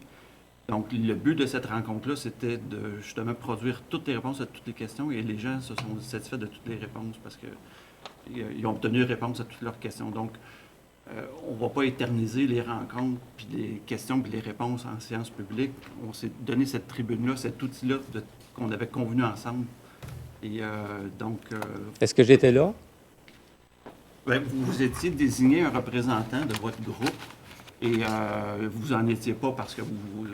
Donc, le but de cette rencontre-là, c'était de justement produire toutes les réponses à toutes les questions et les gens se sont satisfaits de toutes les réponses parce qu'ils ont obtenu réponse à toutes leurs questions. Donc, on ne va pas éterniser les rencontres, puis les questions, puis les réponses en séance publique. On s'est donné cette tribune-là, cet outil-là qu'on avait convenu ensemble. Et donc... Est-ce que j'étais là? Bien, vous étiez désigné un représentant de votre groupe et vous n'en étiez pas parce que vous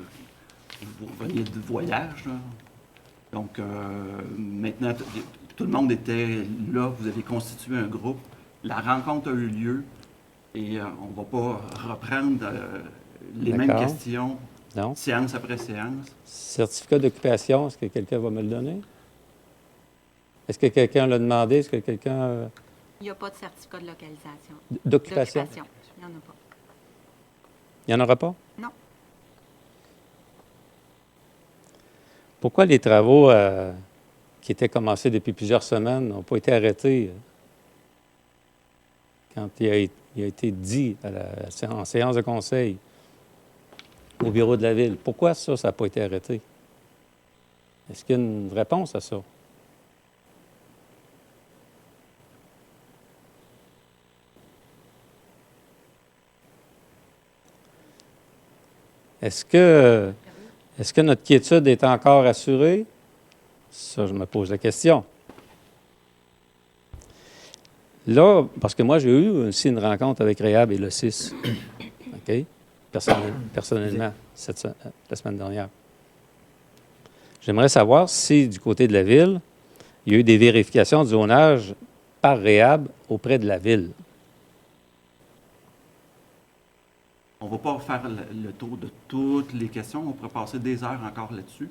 reveniez de voyage, là. Donc, maintenant, tout le monde était là, vous avez constitué un groupe. La rencontre a eu lieu. Et on ne va pas reprendre les mêmes questions, non. Séance après séance. Certificat d'occupation, est-ce que quelqu'un va me le donner? Est-ce que quelqu'un l'a demandé? Est-ce que quelqu'un... Il n'y a pas de certificat de localisation. D'occupation? Il n'y en a pas. Il n'y en aura pas? Non. Pourquoi les travaux qui étaient commencés depuis plusieurs semaines n'ont pas été arrêtés quand il a été dit en séance de conseil au bureau de la Ville? Pourquoi ça n'a pas été arrêté? Est-ce qu'il y a une réponse à ça? Est-ce que notre quiétude est encore assurée? Ça, je me pose la question. Là, parce que moi, j'ai eu aussi une rencontre avec Réhab et le 6, OK? Personnellement, la semaine dernière. J'aimerais savoir si, du côté de la Ville, il y a eu des vérifications de zonage par Réhab auprès de la Ville. On ne va pas faire le tour de toutes les questions. On pourrait passer des heures encore là-dessus.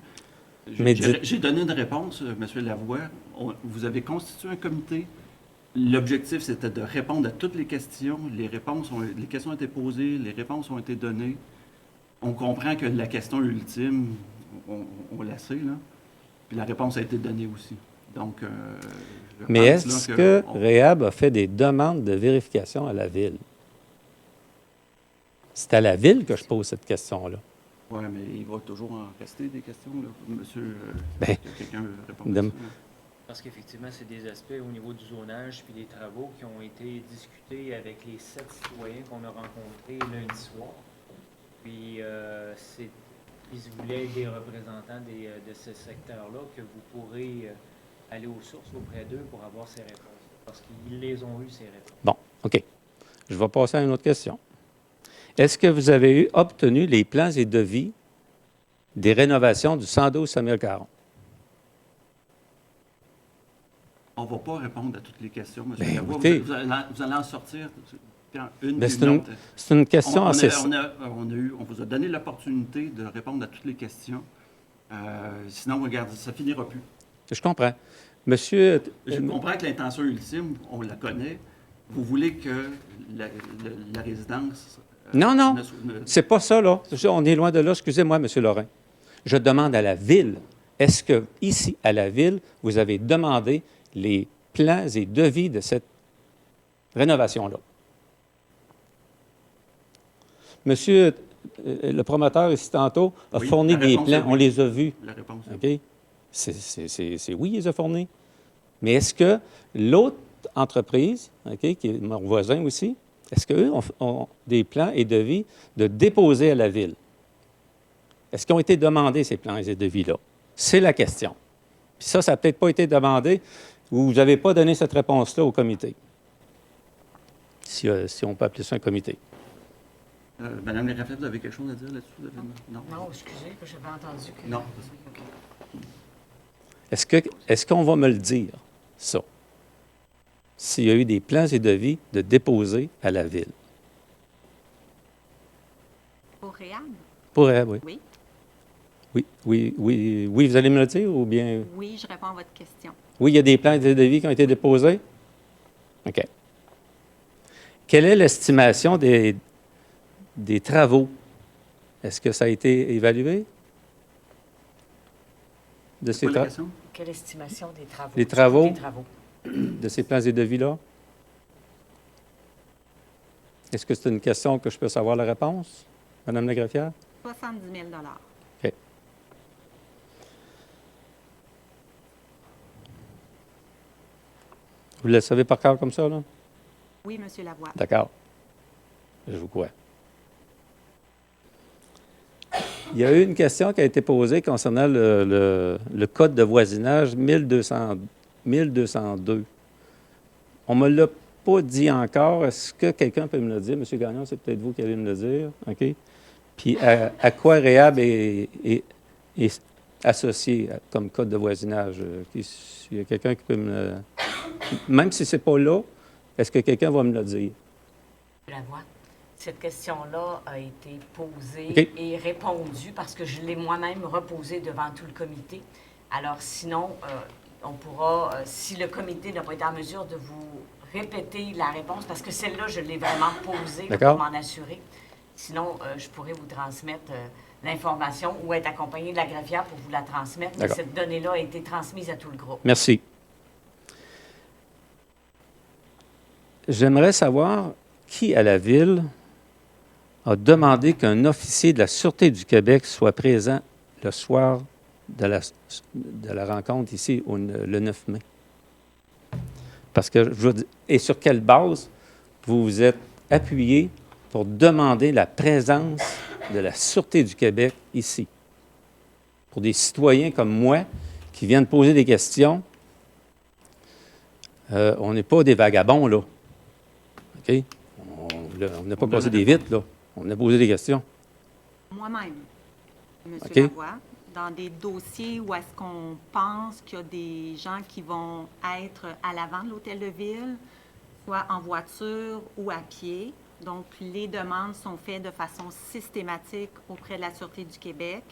J'ai donné une réponse, M. Lavoie. Vous avez constitué un comité. L'objectif, c'était de répondre à toutes les questions. Les questions ont été posées, les réponses ont été données. On comprend que la question ultime, on la sait, là. Puis la réponse a été donnée aussi. Donc, mais est-ce que Réhab a fait des demandes de vérification à la Ville? C'est à la Ville que je pose cette question-là. Oui, mais il va toujours en rester des questions, là. Monsieur, quelqu'un veut répondre à ça? Parce qu'effectivement, c'est des aspects au niveau du zonage puis des travaux qui ont été discutés avec les 7 citoyens qu'on a rencontrés lundi soir. Puis, ils voulaient des représentants de ce secteur-là que vous pourrez aller aux sources auprès d'eux pour avoir ces réponses. Parce qu'ils les ont eues, ces réponses. Bon, OK. Je vais passer à une autre question. Est-ce que vous avez obtenu les plans et devis des rénovations du 112 Samuel Caron? On ne va pas répondre à toutes les questions, M. Lavoie. Écoutez, vous allez en sortir une autre. C'est une question assez... On vous a donné l'opportunité de répondre à toutes les questions. Sinon, regarde, ça ne finira plus. Je comprends. Monsieur... Je comprends que l'intention ultime, on la connaît. Vous voulez que la résidence... non, c'est pas ça, là. On est loin de là. Excusez-moi, M. Lorrain. Je demande à la Ville. Est-ce que, ici, à la Ville, vous avez demandé les plans et devis de cette rénovation-là? Monsieur le promoteur ici tantôt a fourni des plans. On les a vus. La réponse OK? C'est oui, il les a fournis. Mais est-ce que l'autre entreprise, OK, qui est mon voisin aussi, est-ce qu'eux ont des plans et devis de déposer à la Ville? Est-ce qu'ils ont été demandés, ces plans et devis-là? C'est la question. Puis ça n'a peut-être pas été demandé ou vous n'avez pas donné cette réponse-là au comité. Si on peut appeler ça un comité. Madame Léraflet, vous avez quelque chose à dire là-dessus? Non, excusez, je n'avais entendu que... Non. Est-ce qu'on va me le dire, ça? S'il y a eu des plans et devis de déposer à la Ville? Pour Réhab? Pour Réhab, oui. Oui. Oui, vous allez me le dire ou bien... Oui, je réponds à votre question. Oui, il y a des plans et des devis qui ont été déposés? OK. Quelle est l'estimation des travaux? Est-ce que ça a été évalué? De ces Quelle estimation des travaux? Les travaux de ces plans et devis-là? Est-ce que c'est une question que je peux savoir la réponse, Mme la greffière? 70 000 $. Vous le savez par cœur comme ça, là? Oui, Monsieur Lavoie. D'accord. Je vous crois. Il y a eu une question qui a été posée concernant le code de voisinage 1202. On ne me l'a pas dit encore. Est-ce que quelqu'un peut me le dire? Monsieur Gagnon, c'est peut-être vous qui allez me le dire. OK? Puis à quoi REHAB est associé comme code de voisinage? S'il y a quelqu'un qui peut me... Même si ce n'est pas là, est-ce que quelqu'un va me le dire? Je la vois. Cette question-là a été posée OK. et répondue parce que je l'ai moi-même reposée devant tout le comité. Alors sinon, on pourra, si le comité n'a pas été en mesure de vous répéter la réponse, parce que celle-là, je l'ai vraiment posée pour m'en assurer. Sinon, je pourrais vous transmettre l'information ou être accompagné de la greffière pour vous la transmettre. Mais cette donnée-là a été transmise à tout le groupe. Merci. J'aimerais savoir qui à la Ville a demandé qu'un officier de la Sûreté du Québec soit présent le soir de la rencontre ici, le 9 mai. Parce que, et sur quelle base vous vous êtes appuyé pour demander la présence de la Sûreté du Québec ici? Pour des citoyens comme moi qui viennent poser des questions, on n'est pas des vagabonds, là. OK? On n'a pas cassé des vitres, là. On a posé des questions. Moi-même, M. OK. Lavoie, dans des dossiers où est-ce qu'on pense qu'il y a des gens qui vont être à l'avant de l'hôtel de ville, soit en voiture ou à pied. Donc, les demandes sont faites de façon systématique auprès de la Sûreté du Québec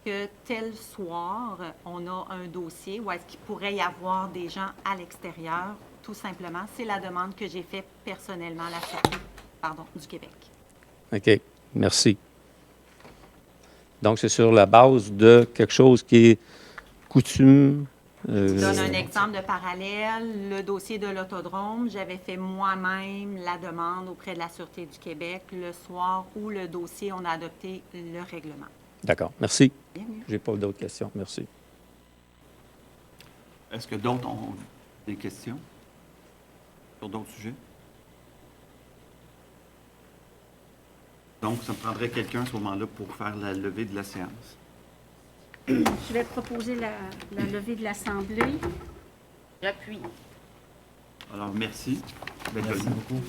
que tel soir, on a un dossier où est-ce qu'il pourrait y avoir des gens à l'extérieur. Tout simplement, c'est la demande que j'ai faite personnellement à la Sûreté du Québec. OK. Merci. Donc, c'est sur la base de quelque chose qui est coutume. Je donne un exemple de parallèle. Le dossier de l'autodrome, j'avais fait moi-même la demande auprès de la Sûreté du Québec le soir où le dossier, on a adopté le règlement. D'accord. Merci. Bienvenue. Je n'ai pas d'autres questions. Merci. Est-ce que d'autres ont des questions sur d'autres sujets? Donc, ça me prendrait quelqu'un à ce moment-là pour faire la levée de la séance. Je vais proposer la levée de l'Assemblée. J'appuie. Alors, merci. Merci beaucoup.